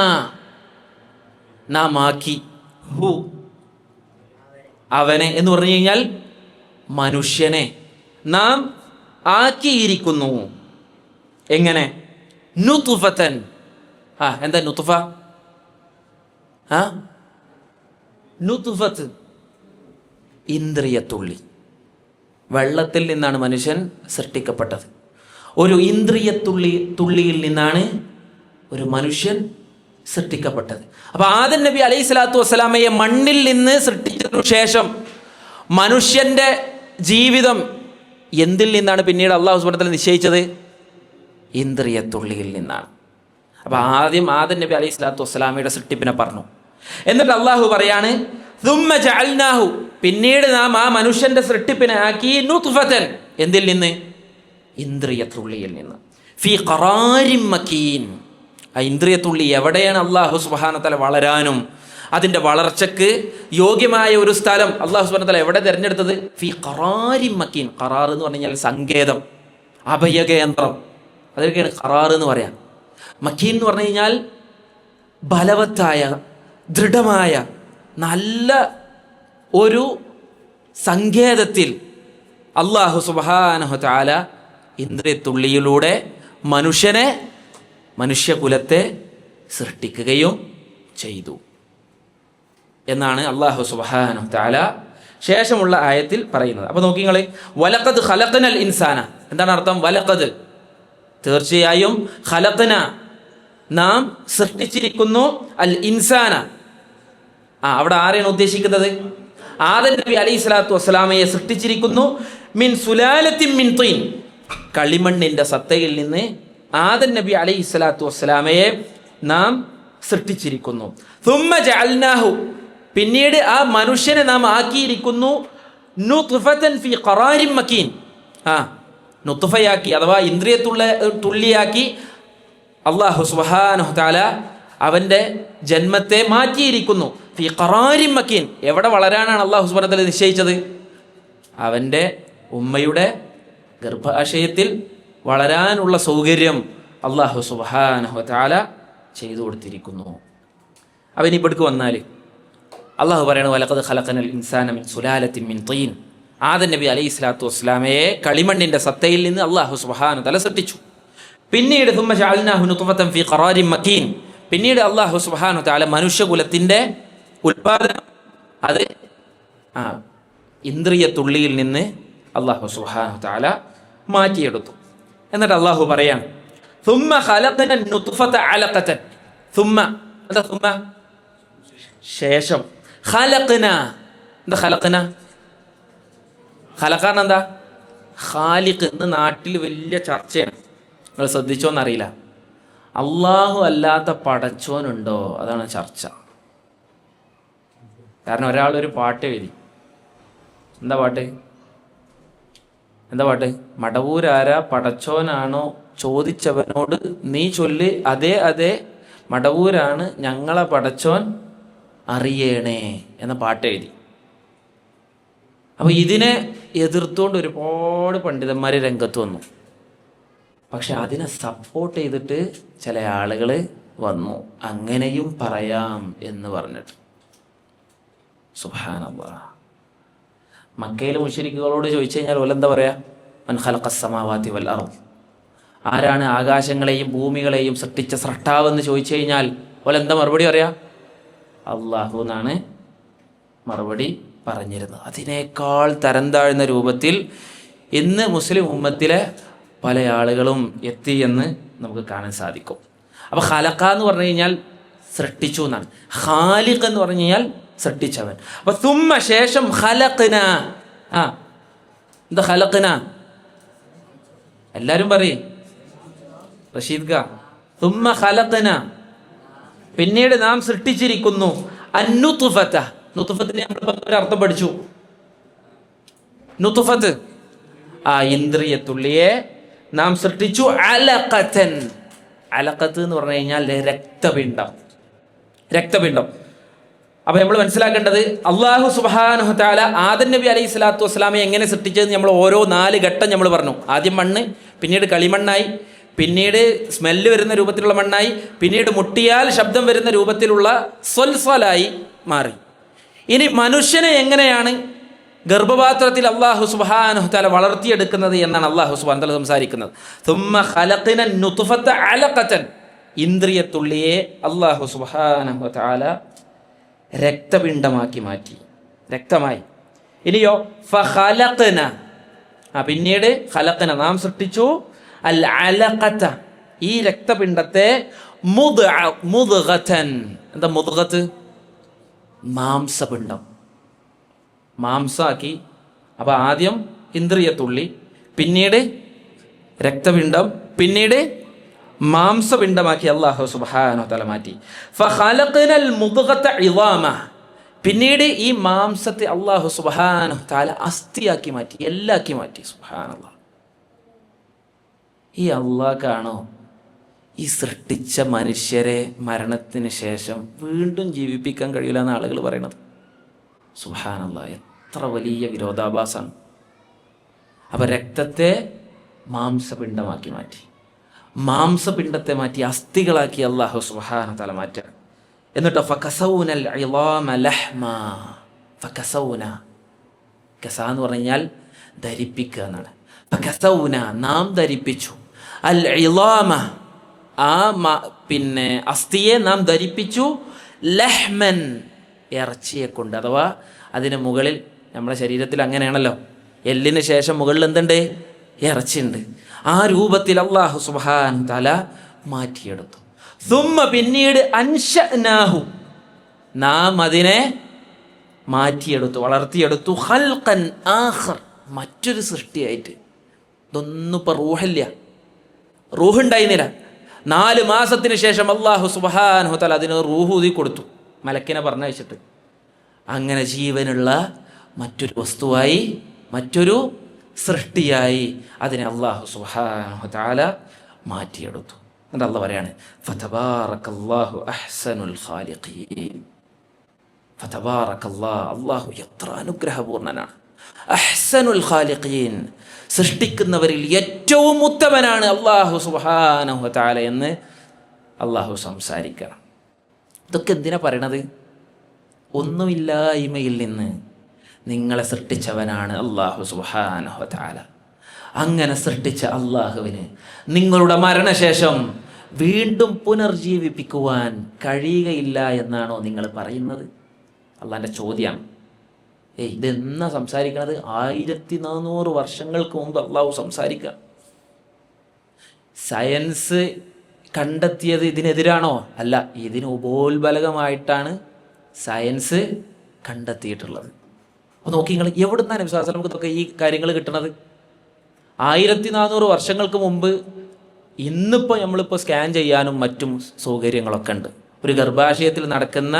നാം ആക്കി, ഹു, അവനെ എന്ന് പറഞ്ഞു കഴിഞ്ഞാൽ മനുഷ്യനെ നാം ആക്കിയിരിക്കുന്നു. എങ്ങനെ? നുത്ഫതൻ. എന്താ നുത്ഫ? നുത്ഫത്ത്, ഇന്ദ്രിയത്തുള്ളി. വെള്ളത്തിൽ നിന്നാണ് മനുഷ്യൻ സൃഷ്ടിക്കപ്പെട്ടത്. ഒരു തുള്ളിയിൽ നിന്നാണ് ഒരു മനുഷ്യൻ സൃഷ്ടിക്കപ്പെട്ടത്. അപ്പോൾ ആദം നബി അലൈഹി സ്വലാത്തു വസ്സലാമയെ മണ്ണിൽ നിന്ന് സൃഷ്ടിച്ചതിനു ശേഷം മനുഷ്യൻ്റെ ജീവിതം എന്തിൽ നിന്നാണ് പിന്നീട് അള്ളാഹു സുബ്ഹാനഹു വ തആല നിശ്ചയിച്ചത്? ഇന്ദ്രിയത്തുള്ളിയിൽ നിന്നാണ്. അപ്പോൾ ആദ്യം ആദം നബി അലൈഹി സ്വലാത്തു വസ്സലാമയുടെ സൃഷ്ടിപ്പിനെ പറഞ്ഞു. എന്നിട്ട് അള്ളാഹു പറയാണ്, സുമ്മ ജഅൽനാഹു, പിന്നീട് നാം ആ മനുഷ്യന്റെ സൃഷ്ടിപ്പിനെ ആക്കി, നുത്ഫതൻ, എന്തിൽ നിന്ന്? ഇന്ദ്രിയത്തുള്ളിയിൽ നിന്ന്. ഫീ ഖറാരിൻ മക്കീൻ, ആ ഇന്ദ്രിയത്തുള്ളി എവിടെയാണ് അള്ളാഹു സുബ്ഹാനഹു വ തആല വളരാനും അതിൻ്റെ വളർച്ചയ്ക്ക് യോഗ്യമായ ഒരു സ്ഥലം അള്ളാഹു സുബ്ഹാനഹു വ തആല എവിടെ തിരഞ്ഞെടുത്തത്? ഫീ ഖറാരിൻ മക്കീൻ. ഖറാർ എന്ന് പറഞ്ഞു കഴിഞ്ഞാൽ സങ്കേതം, അഭയകേന്ദ്രം, അതൊക്കെയാണ് ഖറാർ എന്ന് പറയാം. മക്കീൻ എന്ന് പറഞ്ഞു കഴിഞ്ഞാൽ ബലവത്തായ, ദൃഢമായ, നല്ല ഒരു സങ്കേതത്തിൽ അല്ലാഹു സുബ്ഹാനഹു വ തആല ഇന്ദ്രിയത്തുള്ളിയിലൂടെ മനുഷ്യകുലത്തെ സൃഷ്ടിക്കുകയും ചെയ്തു എന്നാണ് അല്ലാഹു സുബ്ഹാനഹു വ തആല ശേഷമുള്ള ആയത്തിൽ പറയുന്നത്. അപ്പോൾ നോക്കി നിങ്ങൾ, വലഖദ് ഖലഖനൽ ഇൻസാന, എന്താണ് അർത്ഥം? വലഖദ്, തീർച്ചയായും, ഖലഖന, നാം സൃഷ്ടിച്ചിരിക്കുന്നു, അൽ ഇൻസാന, അവിടെ ആരെയാണ് ഉദ്ദേശിക്കുന്നത്? ആദം നബി അലൈഹി സ്വലാത്തു വസ്സലാമയെ സൃഷ്ടിച്ചിരിക്കുന്നു, മിൻ സുലാലത്തിൻ മിൻ തീൻ, കളിമണ്ണിൻ്റെ സത്തയിൽ നിന്ന് ആദം നബി അലൈഹി സ്വലാത്തു വസ്സലാമയെ നാം സൃഷ്ടിച്ചിരിക്കുന്നു. സുമ്മ ജഅൽനാഹു, പിന്നീട് ആ മനുഷ്യനെ നാം ആക്കിയിരിക്കുന്നു, നുത്ഫതൻ ഫീ ഖറാരിൻ മക്കീൻ, നുത്ഫയാക്കി അഥവാ തുള്ളിയാക്കി അല്ലാഹു സുബ്ഹാനഹു വ തആല അവൻ്റെ ജന്മത്തെ മാറ്റിയിരിക്കുന്നു. ഫീ ഖറാരിൻ മക്കീൻ, എവിടെ വളരാനാണ് അല്ലാഹു സുബ്ഹാനഹു വ തആല നിശ്ചയിച്ചത്? അവൻ്റെ ഉമ്മയുടെ ഗർഭാശയത്തിൽ വളരാനുള്ള സൗകര്യം അല്ലാഹു സുബ്ഹാനഹു വ തആല ചെയ്തു കൊടുത്തിരിക്കുന്നു. അവൻ ഇവിടേക്ക് വന്നാൽ അള്ളാഹു പറയണ, വലഖദ് ഖലഖനൽ ഇൻസാന മിൻ സുലാലത്തിൻ മിൻ തീൻ, ആദം നബി അലൈഹി സ്വലാത്തു വസ്സലാമയെ കളിമണ്ണിൻ്റെ സത്തയിൽ നിന്ന് അല്ലാഹു സുബ്ഹാനഹു വ തആല സൃഷ്ടിച്ചു. പിന്നീട് സുമ്മ ജഅൽനാഹു നുത്ഫതൻ ഫീ ഖറാരിൻ മക്കീൻ, പിന്നീട് അല്ലാഹു സുബ്ഹാനഹു വ തആല മനുഷ്യകുലത്തിൻ്റെ ഉൽപാദനം അത് ഇന്ദ്രിയത്തുള്ളിയിൽ നിന്ന് അല്ലാഹു സുബ്ഹാനഹു വ തആല മാറ്റിയെടുത്തു. എന്നിട്ട് അള്ളാഹു പറയാം ثم خلقنا النطفة علقة ثم എന്താ ثم ശേഷം خلقنا എന്താ خلقنا ഖലഖാൻ എന്താ ഖാലിഖ്. ഇന്ന് നാട്ടിൽ വലിയ ചർച്ചയാണ്, നിങ്ങൾ ശ്രദ്ധിച്ചോന്നറിയില്ല. അള്ളാഹു അല്ലാത്ത പടച്ചോനുണ്ടോ, അതാണ് ചർച്ച. കാരണം ഒരാളൊരു പാട്ട് എഴുതി. എന്താ പാട്ട്? മടവൂരാരാ പടച്ചോനാണോ ചോദിച്ചവനോട് നീ ചൊല്ല് അതെ മടവൂരാണ് ഞങ്ങളെ പടച്ചോൻ അറിയണേ എന്ന പാട്ട് എഴുതി. അപ്പോൾ ഇതിനെ എതിർത്തുകൊണ്ട് ഒരുപാട് പണ്ഡിതന്മാർ രംഗത്ത് വന്നു. പക്ഷെ അതിനെ സപ്പോർട്ട് ചെയ്തിട്ട് ചില ആളുകൾ വന്നു, അങ്ങനെയും പറയാം എന്ന് പറഞ്ഞിട്ട്. സുബ്ഹാനല്ലാഹ്. മക്കയിലെ മുശ്രിക്കുകളോട് ചോദിച്ചു കഴിഞ്ഞാൽ ഓലെന്താ പറയാ? മൻ ഖലഖസ് സമാവാതി വൽ അർദ്, ആരാണ് ആകാശങ്ങളെയും ഭൂമികളെയും സൃഷ്ടിച്ച സ്രഷ്ടാവെന്ന് ചോദിച്ചു കഴിഞ്ഞാൽ ഓലെന്താ മറുപടി പറയാ? അല്ലാഹു എന്നാണ് മറുപടി പറഞ്ഞിരുന്നത്. അതിനേക്കാൾ തരം താഴ്ന്ന രൂപത്തിൽ ഇന്ന് മുസ്ലിം ഉമ്മത്തിലെ പല ആളുകളും എത്തി എന്ന് നമുക്ക് കാണാൻ സാധിക്കും. അപ്പോൾ ഖലഖ എന്ന് പറഞ്ഞു കഴിഞ്ഞാൽ സൃഷ്ടിച്ചു എന്നാണ്. ഖാലിഖ് എന്ന് പറഞ്ഞു കഴിഞ്ഞാൽ സൃഷ്ടിച്ചവൻ. അപ്പൊ തുമ്മ ശേഷം ഖലഖ്ന. എന്താ ഖലഖ്ന? എല്ലാരും പറയും റഷീദ് ഖാ. തുമ്മ ഖലഖ്ന, പിന്നീട് നാം സൃഷ്ടിച്ചിരിക്കുന്നു. അന്നുത്ഫത, നുത്ഫത്തിന് നമ്മൾ ഒരു അർത്ഥം പഠിച്ചു. നുത്ഫത്ത് ഇന്ദ്രിയത്തുള്ളിയെ നാം സൃഷ്ടിച്ചു. അലഖതൻ, അലഖത്ത് എന്ന് പറഞ്ഞു കഴിഞ്ഞാൽ രക്തപിണ്ഡം. അപ്പൊ നമ്മൾ മനസ്സിലാക്കേണ്ടത് അല്ലാഹു സുബ്ഹാനഹു തആല ആദം നബി അലൈഹി സ്വലാത്തു വസ്സലാമെ എങ്ങനെ സൃഷ്ടിച്ചത് നമ്മൾ ഓരോ 4 ഘട്ടം നമ്മൾ പറഞ്ഞു. ആദ്യം മണ്ണ്, പിന്നീട് കളിമണ്ണായി, പിന്നീട് സ്മെല്ല് വരുന്ന രൂപത്തിലുള്ള മണ്ണായി, പിന്നീട് മുട്ടിയാൽ ശബ്ദം വരുന്ന രൂപത്തിലുള്ള സ്വൽസ്വലായി മാറി. ഇനി മനുഷ്യനെ എങ്ങനെയാണ് ഗർഭപാത്രത്തിൽ അല്ലാഹു സുബ്ഹാനഹു തആല വളർത്തിയെടുക്കുന്നത് എന്നാണ് അല്ലാഹു സുബ്ഹാനഹു തആല സംസാരിക്കുന്നത്. തുമ്മ ഖലഖന നുത്ഫത അലഖതൻ, ഇന്ദ്രിയത്തുള്ളിയെ അല്ലാഹു സുബ്ഹാനഹു തആല രക്തപിണ്ഡമാക്കി മാറ്റി, രക്തമായി. ഇനിയോ ഫഖലഖന, പിന്നീട് ഖലഖന നാം സൃഷ്ടിച്ചു. അൽ അലഖത, ഈ രക്തപിണ്ഡത്തെ മുദ്ഗതൻ. എന്താ മുദ്ഗത്ത്? മാംസപിണ്ഡം, മാംസാക്കി. അപ്പൊ ആദ്യം ഇന്ദ്രിയത്തുള്ളി, പിന്നീട് രക്തപിണ്ഡം, പിന്നീട് മാംസപിണ്ഡമാക്കി അല്ലാഹു സുബ്ഹാനഹു തആല മാറ്റി. ഫഖലഖനൽ മുദ്ഗത ഇളാമ, പിന്നീട് ഈ മാംസത്തെ അല്ലാഹു സുബ്ഹാനഹു തആല അസ്ഥിയാക്കി മാറ്റി, എല്ലാക്കി മാറ്റി. സുബ്ഹാനല്ലാഹ്. ഈ അല്ലാഹ്ക്കാണോ ഈ സൃഷ്ടിച്ച മനുഷ്യരെ മരണത്തിന് ശേഷം വീണ്ടും ജീവിപ്പിക്കാൻ കഴിയില്ല എന്ന് ആളുകൾ പറയണത്? സുബ്ഹാനല്ലാഹ്, എത്ര വലിയ വിരോധാഭാസമാണ്. അപ്പൊ രക്തത്തെ മാംസപിണ്ഡമാക്കി മാറ്റി, മാംസപിണ്ഡത്തെ മാറ്റി അസ്ഥികളാക്കി അല്ലാഹു സുബ്ഹാനഹു തആല മാറ്റുക. എന്നിട്ട് ഫകസൗനൽ ഇളാമ ലഹ്മ, ഫകസൗന, കസ എന്ന് പറഞ്ഞാൽ ധരിപ്പിക്കുക എന്നാണ്. ഫകസൗന, നാം ധരിപ്പിച്ചു. അൽ ഇളാമ, പിന്നെ അസ്ഥിയെ നാം ധരിപ്പിച്ചു. ലഹ്മൻ, ഇറച്ചിയെ കൊണ്ട്. അഥവാ അതിന് മുകളിൽ, നമ്മുടെ ശരീരത്തിൽ അങ്ങനെയാണല്ലോ, എല്ലിന് ശേഷം മുകളിൽ എന്തുണ്ട്? ഇറച്ചിയുണ്ട്. ആ രൂപത്തിൽ അല്ലാഹു സുബ്ഹാനഹു തആല മാറ്റിയെടുത്തു. സുമ്മ, പിന്നീട് അൻശഅനാഹു, നാം അതിനെ മാറ്റിയെടുത്തു, വളർത്തിയെടുത്തു. ഖൽഖൻ ആഖർ, മറ്റൊരു സൃഷ്ടിയായിട്ട്. ഇതൊന്നും ഇപ്പൊ റൂഹുണ്ടായിരുന്നില്ല. 4 മാസത്തിന് ശേഷം അല്ലാഹു സുബ്ഹാനഹു തആല അതിന് റൂഹ് ഊതി കൊടുത്തു, മലക്കിനെ പറഞ്ഞയച്ചിട്ട്. അങ്ങനെ ജീവനുള്ള മറ്റൊരു വസ്തുവായി, മറ്റൊരു സൃഷ്ടിയായി അതിനെ അല്ലാഹു സുബ്ഹാനഹു തആല മാറ്റിയെടുത്തു. എന്നിട്ട് അല്ലാഹു പറയാണ് ഫതബാറകല്ലാഹു അഹ്സനുൽ ഖാലിഖീൻ. ഫതബാറകല്ലാഹ്, അല്ലാഹു എത്ര അനുഗ്രഹപൂർണനാണ്. അഹ്സനുൽ ഖാലിഖീൻ, സൃഷ്ടിക്കുന്നവരിൽ ഏറ്റവും ഉത്തമനാണ് അല്ലാഹു സുബ്ഹാനഹു തആല എന്ന് അല്ലാഹു സംസാരിക്കണം. ഇതൊക്കെ എന്തിനാ പറയണത്? ഒന്നുമില്ലായ്മയിൽ നിന്ന് നിങ്ങളെ സൃഷ്ടിച്ചവനാണ് അല്ലാഹു സുബ്ഹാനഹു തആല. അങ്ങനെ സൃഷ്ടിച്ച അല്ലാഹുവിന് നിങ്ങളുടെ മരണശേഷം വീണ്ടും പുനർജീവിപ്പിക്കുവാൻ കഴിയുകയില്ല എന്നാണോ നിങ്ങൾ പറയുന്നത്? അള്ളാൻ്റെ ചോദ്യമാണ്. ഇതെന്നാ സംസാരിക്കണത്? 1400 വർഷങ്ങൾക്ക് മുമ്പ് അള്ളാഹു സംസാരിക്കുക. സയൻസ് കണ്ടെത്തിയത് ഇതിനെതിരാണോ? അല്ല, ഇതിന് ഉപോത്ബലകമായിട്ടാണ് സയൻസ് കണ്ടെത്തിയിട്ടുള്ളത്. അപ്പോൾ നോക്കി നിങ്ങൾ, എവിടുന്നാണ് നബി സ്വല്ലല്ലാഹു അലൈഹി വസല്ലം ഇതൊക്കെ ഈ കാര്യങ്ങൾ കിട്ടുന്നത്? 1400 വർഷങ്ങൾക്ക് മുമ്പ് ഇന്നിപ്പോൾ നമ്മളിപ്പോൾ സ്കാൻ ചെയ്യാനും മറ്റും സൗകര്യങ്ങളൊക്കെ ഉണ്ട്. ഒരു ഗർഭാശയത്തിൽ നടക്കുന്ന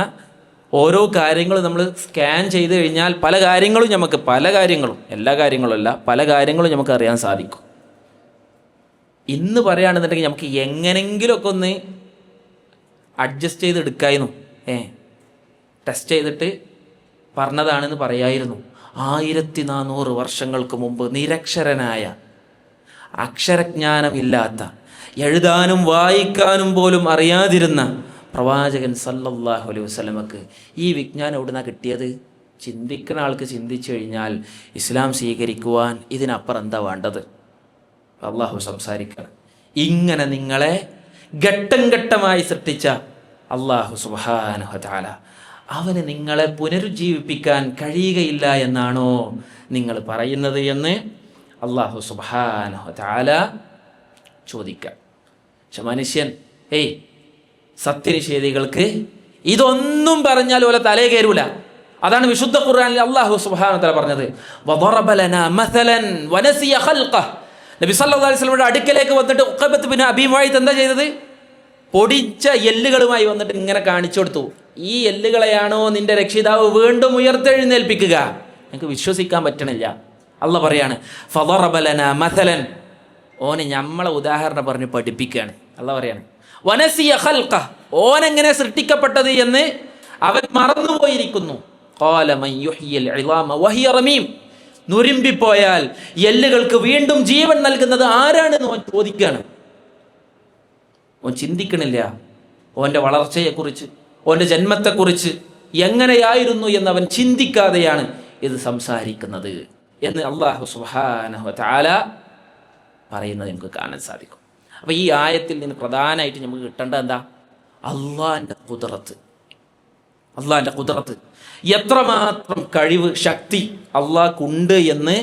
ഓരോ കാര്യങ്ങളും നമ്മൾ സ്കാൻ ചെയ്ത് കഴിഞ്ഞാൽ പല കാര്യങ്ങളും എല്ലാ കാര്യങ്ങളും അല്ല, പല കാര്യങ്ങളും നമുക്ക് അറിയാൻ സാധിക്കും. ഇന്ന് പറയുകയാണെന്നുണ്ടെങ്കിൽ നമുക്ക് എങ്ങനെങ്കിലുമൊക്കെ ഒന്ന് അഡ്ജസ്റ്റ് ചെയ്ത് എടുക്കായിരുന്നു. ടെസ്റ്റ് ചെയ്തിട്ട് പറഞ്ഞതാണെന്ന് പറയായിരുന്നു. 1400 വർഷങ്ങൾക്ക് മുമ്പ് നിരക്ഷരനായ, അക്ഷരജ്ഞാനമില്ലാത്ത, എഴുതാനും വായിക്കാനും പോലും അറിയാതിരുന്ന പ്രവാചകൻ സല്ലല്ലാഹു അലൈഹി വസല്ലമക്ക് ഈ വിജ്ഞാനം എവിടുന്നാണ് കിട്ടിയത്? ചിന്തിക്കുന്ന ആൾക്ക് ചിന്തിച്ചു കഴിഞ്ഞാൽ ഇസ്ലാം സ്വീകരിക്കുവാൻ ഇതിനപ്പുറം എന്താ വേണ്ടത്? അള്ളാഹു സംസാരിക്കണം. ഇങ്ങനെ നിങ്ങളെ ഘട്ടം ഘട്ടമായി സൃഷ്ടിച്ച അള്ളാഹു സുബ്ഹാനഹു വ തആല, അവന് നിങ്ങളെ പുനരുജ്ജീവിപ്പിക്കാൻ കഴിയുകയില്ല എന്നാണോ നിങ്ങൾ പറയുന്നത് എന്ന് അള്ളാഹു സുബ്ഹാനഹു വ തആല ചോദിക്കാം. പക്ഷെ മനുഷ്യൻ സത്യനിഷേധികൾക്ക് ഇതൊന്നും പറഞ്ഞാൽ ഓലെ തലേ കയറൂല. അതാണ് വിശുദ്ധ ഖുർആനിൽ അള്ളാഹു സുബ്ഹാനഹു വ തആല പറഞ്ഞത്, വദറബ ലനാ മസലൻ വനസിയ ഖൽഖഹ്. നബി സല്ലല്ലാഹു അലൈഹി വസല്ലമയുടെ അടുക്കലേക്ക് വന്നിട്ട് ഉഖബത്ത് ബിൻ അബീ മുഅയ്ത് എന്താ ചെയ്തത്? പൊടിച്ച എല്ലുകളുമായി വന്നിട്ട് ഇങ്ങനെ കാണിച്ചു കൊടുത്തു, ഈ എല്ലുകളെയാണോ നിന്റെ രക്ഷിതാവ് വീണ്ടും ഉയർത്തെഴുന്നേൽപ്പിക്കുക? എനിക്ക് വിശ്വസിക്കാൻ പറ്റണില്ല. അള്ളാഹ് പറയാണ്, ഫദറബ ലനാ മസലൻ, ഓനെ നമ്മളെ ഉദാഹരണം പറഞ്ഞ് പഠിപ്പിക്കുകയാണ്. അള്ളാഹ് പറയാണ്, വനസിയ ഖൽഖഹ്, ഓനെങ്ങനെ സൃഷ്ടിക്കപ്പെട്ടത് എന്ന് അവൻ മറന്നുപോയിരിക്കുന്നു. ഖാല മൻ യുഹ്യിൽ ഇളാമ വഹിയ റമീം, നുരുമ്പിപ്പോയാൽ എല്ലുകൾക്ക് വീണ്ടും ജീവൻ നൽകുന്നത് ആരാണെന്ന് ഓൻ ചോദിക്കുകയാണ്. ഓൻ ചിന്തിക്കണില്ല ഓൻ്റെ വളർച്ചയെക്കുറിച്ച്, ഓൻ്റെ ജന്മത്തെക്കുറിച്ച്, എങ്ങനെയായിരുന്നു എന്നവൻ ചിന്തിക്കാതെയാണ് ഇത് സംസാരിക്കുന്നത് എന്ന് അല്ലാഹു സുബ്ഹാനഹു വ തആല പറയുന്നത് നമുക്ക് കാണാൻ സാധിക്കും. അപ്പോൾ ഈ ആയത്തിൽ നിന്ന് പ്രധാനമായിട്ട് നമുക്ക് കിട്ടേണ്ടത് എന്താ? അള്ളാഹിൻ്റെ ഖുദ്റത്ത്, എത്രമാത്രം കഴിവ്, ശക്തി അള്ളാഹ്ക്കുണ്ട് എന്ന്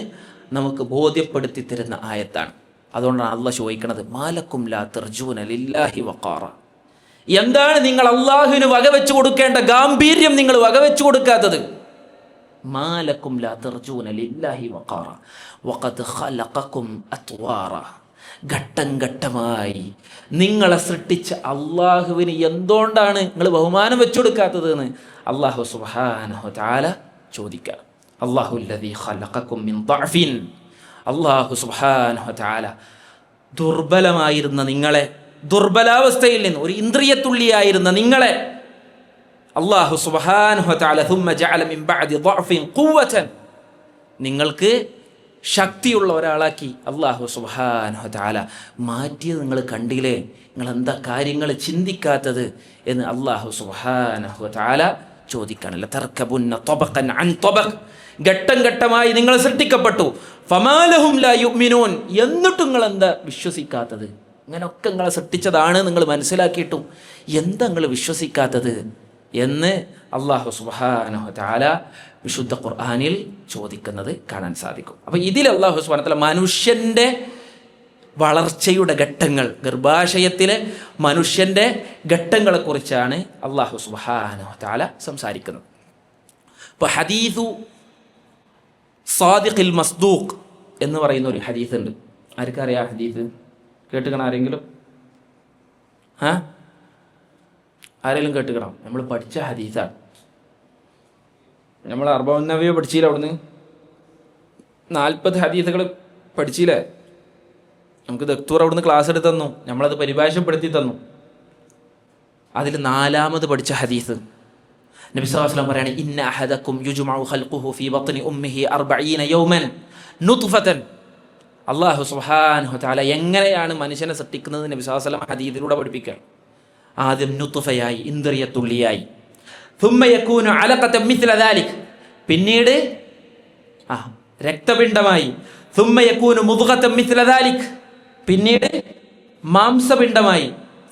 നമുക്ക് ബോധ്യപ്പെടുത്തി തരുന്ന ആയത്താണ്. അതുകൊണ്ടാണ് അള്ളാഹ് ചോദിക്കുന്നത്, മാലക്കും ലാ തർജൂന ലില്ലാഹി വഖാറ, എന്താണ് നിങ്ങൾ അള്ളാഹുവിന് വകവെച്ചു കൊടുക്കേണ്ട ഗാംഭീര്യം നിങ്ങൾ വകവെച്ചു കൊടുക്കാത്തത്? മാലക്കും ലാ തർജൂന ലില്ലാഹി വഖാറ വഖദ് ഖലഖകും അത്വാറ, ഘട്ടം ഘട്ടമായി നിങ്ങളെ സൃഷ്ടിച്ച അള്ളാഹുവിന് എന്തുകൊണ്ടാണ് നിങ്ങൾ ബഹുമാനം വെച്ചു കൊടുക്കാത്തത് എന്ന് അള്ളാഹു സുബ്ഹാനഹു വ തആല ചോദിക്കുക. അല്ലാഹുല്ലദീ ഖലഖകും മിൻ ളഅഫിൻ, അള്ളാഹു സുബ്ഹാനഹു വ തആല ദുർബലമായിരുന്ന നിങ്ങളെ, ദുർബലാവസ്ഥയിൽ നിന്ന് ഒരു ഇന്ദ്രിയത്തുള്ളിയായിരുന്ന നിങ്ങളെ അള്ളാഹു സുബ്ഹാനഹു വ തആല ثم جعل من بعد ضعف قوة, നിങ്ങൾക്ക് ശക്തിയുള്ള ഒരാളാക്കി അള്ളാഹു സുബ്ഹാനഹു വ തആല മാറ്റിയത് നിങ്ങൾ കണ്ടില്ലേ? നിങ്ങൾ എന്താ കാര്യങ്ങൾ ചിന്തിക്കാത്തത് എന്ന് അള്ളാഹു സുബ്ഹാനഹു വ തആല ചോദിക്കാനല്ല. തർക്കബുന്ന തബഖൻ അൻ തബഖ്, ഘട്ടം ഘട്ടമായി നിങ്ങൾ സൃഷ്ടിക്കപ്പെട്ടു. ഫമാലഹും ലാ യുഅ്മിനൂൻ, എന്നിട്ടും നിങ്ങൾ എന്താ വിശ്വസിക്കാത്തത്? ഇങ്ങനെയൊക്കെ നിങ്ങളെ സൃഷ്ടിച്ചതാണ് നിങ്ങൾ മനസ്സിലാക്കിയിട്ടും എന്താ നിങ്ങൾ വിശ്വസിക്കാത്തത് എന്ന് അള്ളാഹു സുബ്ഹാനഹു വ തആല വിശുദ്ധ ഖുർആനിൽ ചോദിക്കുന്നത് കാണാൻ സാധിക്കും. അപ്പോൾ ഇതിൽ അള്ളാഹു സുബ്ഹാനഹു വ തആല മനുഷ്യൻ്റെ വളർച്ചയുടെ ഘട്ടങ്ങൾ, ഗർഭാശയത്തിലെ മനുഷ്യൻ്റെ ഘട്ടങ്ങളെക്കുറിച്ചാണ് അള്ളാഹു സുബ്ഹാനഹു വ തആല സംസാരിക്കുന്നത്. ഇപ്പോൾ ഹദീസു സാദിഖിൽ മസ്ദൂഖ് എന്ന് പറയുന്ന ഒരു ഹദീസ് ഉണ്ട്. ആർക്കറിയാം ഹദീസ്? കേട്ടുക്കണം ആരെങ്കിലും? ആരെങ്കിലും കേട്ടുക്കണം? നമ്മൾ പഠിച്ച ഹദീസാണ്. നമ്മൾ അർബഈൻ നവവി പഠിച്ചില്ല, അവിടുന്ന് 40 ഹദീസുകൾ പഠിച്ചില്ലേ? നമുക്ക് ദക്തൂർ അവിടുന്ന് ക്ലാസ് എടുത്ത് തന്നു, നമ്മളത് പരിഭാഷപ്പെടുത്തി തന്നു. അതിൽ 4ാമത് പഠിച്ച ഹദീസ് നബി സല്ലല്ലാഹു അലൈഹി വസല്ലം പറയാണ്, ഇന്ന അഹദക്കും യുജ്മഉ ഖൽഖുഹു ഫീ ബത്നി ഉമ്മിഹി 40 യൗമൻ നുത്ഫതൻ. അല്ലാഹു സുബ്ഹാനഹു വ തആല എങ്ങനെയാണ് മനുഷ്യനെ സൃഷ്ടിക്കുന്നത് നബി സല്ലല്ലാഹു അലൈഹി വസല്ലം ഹദീസിലൂടെ പഠിപ്പിക്കുക. ആദ്യം നുത്ഫയായി, ഇന്ദ്രിയത്തുള്ളിയായി, ثم يكون علقة مثل ذلك, പിന്നീട് രക്തപിണ്ഡമായി, ثم يكون مضغة مثل ذلك, പിന്നീട് മാംസപിണ്ഡമായി,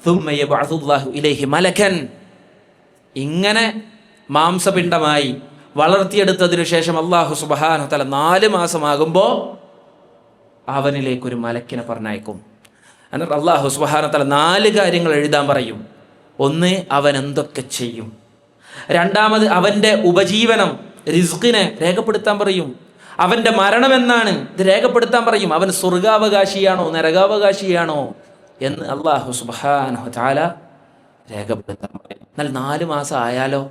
ثم يبعث الله إليه ملكا, ഇങ്ങനെ മാംസപിണ്ഡമായി വളർത്തിയെടുത്തതിനു ശേഷം അല്ലാഹു സുബ്ഹാനഹു വ തആല 4 മാസമാകുമ്പോൾ അവനിലേക്കൊരു മലക്കിനെ പറഞ്ഞയക്കും. എന്നിട്ട് അല്ലാഹു സുബ്ഹാനഹു വ തആല 4 കാര്യങ്ങൾ എഴുതാൻ പറയും. ഒന്ന്, അവൻ എന്തൊക്കെ ചെയ്യും. രണ്ടാമത്, അവൻ്റെ ഉപജീവനം റിസ്ഖിനെ രേഖപ്പെടുത്താൻ പറയും. അവൻ്റെ മരണം എന്നാണ്, ഇത് രേഖപ്പെടുത്താൻ പറയും. അവൻ സ്വർഗാവകാശിയാണോ നരകാവകാശിയാണോ എന്ന് അല്ലാഹു സുബ്ഹാനഹു വ തആല രേഖപ്പെടുത്താൻ പറയും. എന്നാൽ 4 മാസം ആയാലോ?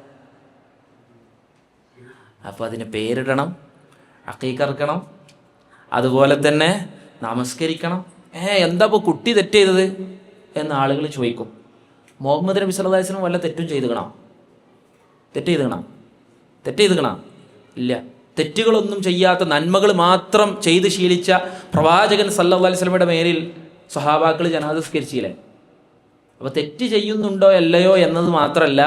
അപ്പോൾ അതിന് പേരിടണം, അഖീഖ അറുക്കണം, അതുപോലെ തന്നെ നമസ്കരിക്കണം. എന്താ ഇപ്പോൾ കുട്ടി തെറ്റ് ചെയ്തത് എന്ന് ആളുകൾ ചോദിക്കും. മുഹമ്മദ് നബി സല്ലല്ലാഹു അലൈഹി വസല്ലം വല്ല തെറ്റും ചെയ്തുകണോ? തെറ്റ് ചെയ്തുകണോ? ഇല്ല. തെറ്റുകളൊന്നും ചെയ്യാത്ത നന്മകൾ മാത്രം ചെയ്ത് ശീലിച്ച പ്രവാചകൻ സല്ലല്ലാഹു അലൈഹി വസല്ലമയുടെ മേലിൽ സ്വഹാബാക്കൾ ജനാസ നിസ്കരിച്ചില്ലേ? അപ്പോൾ തെറ്റ് ചെയ്യുന്നുണ്ടോ അല്ലയോ എന്നത് മാത്രമല്ല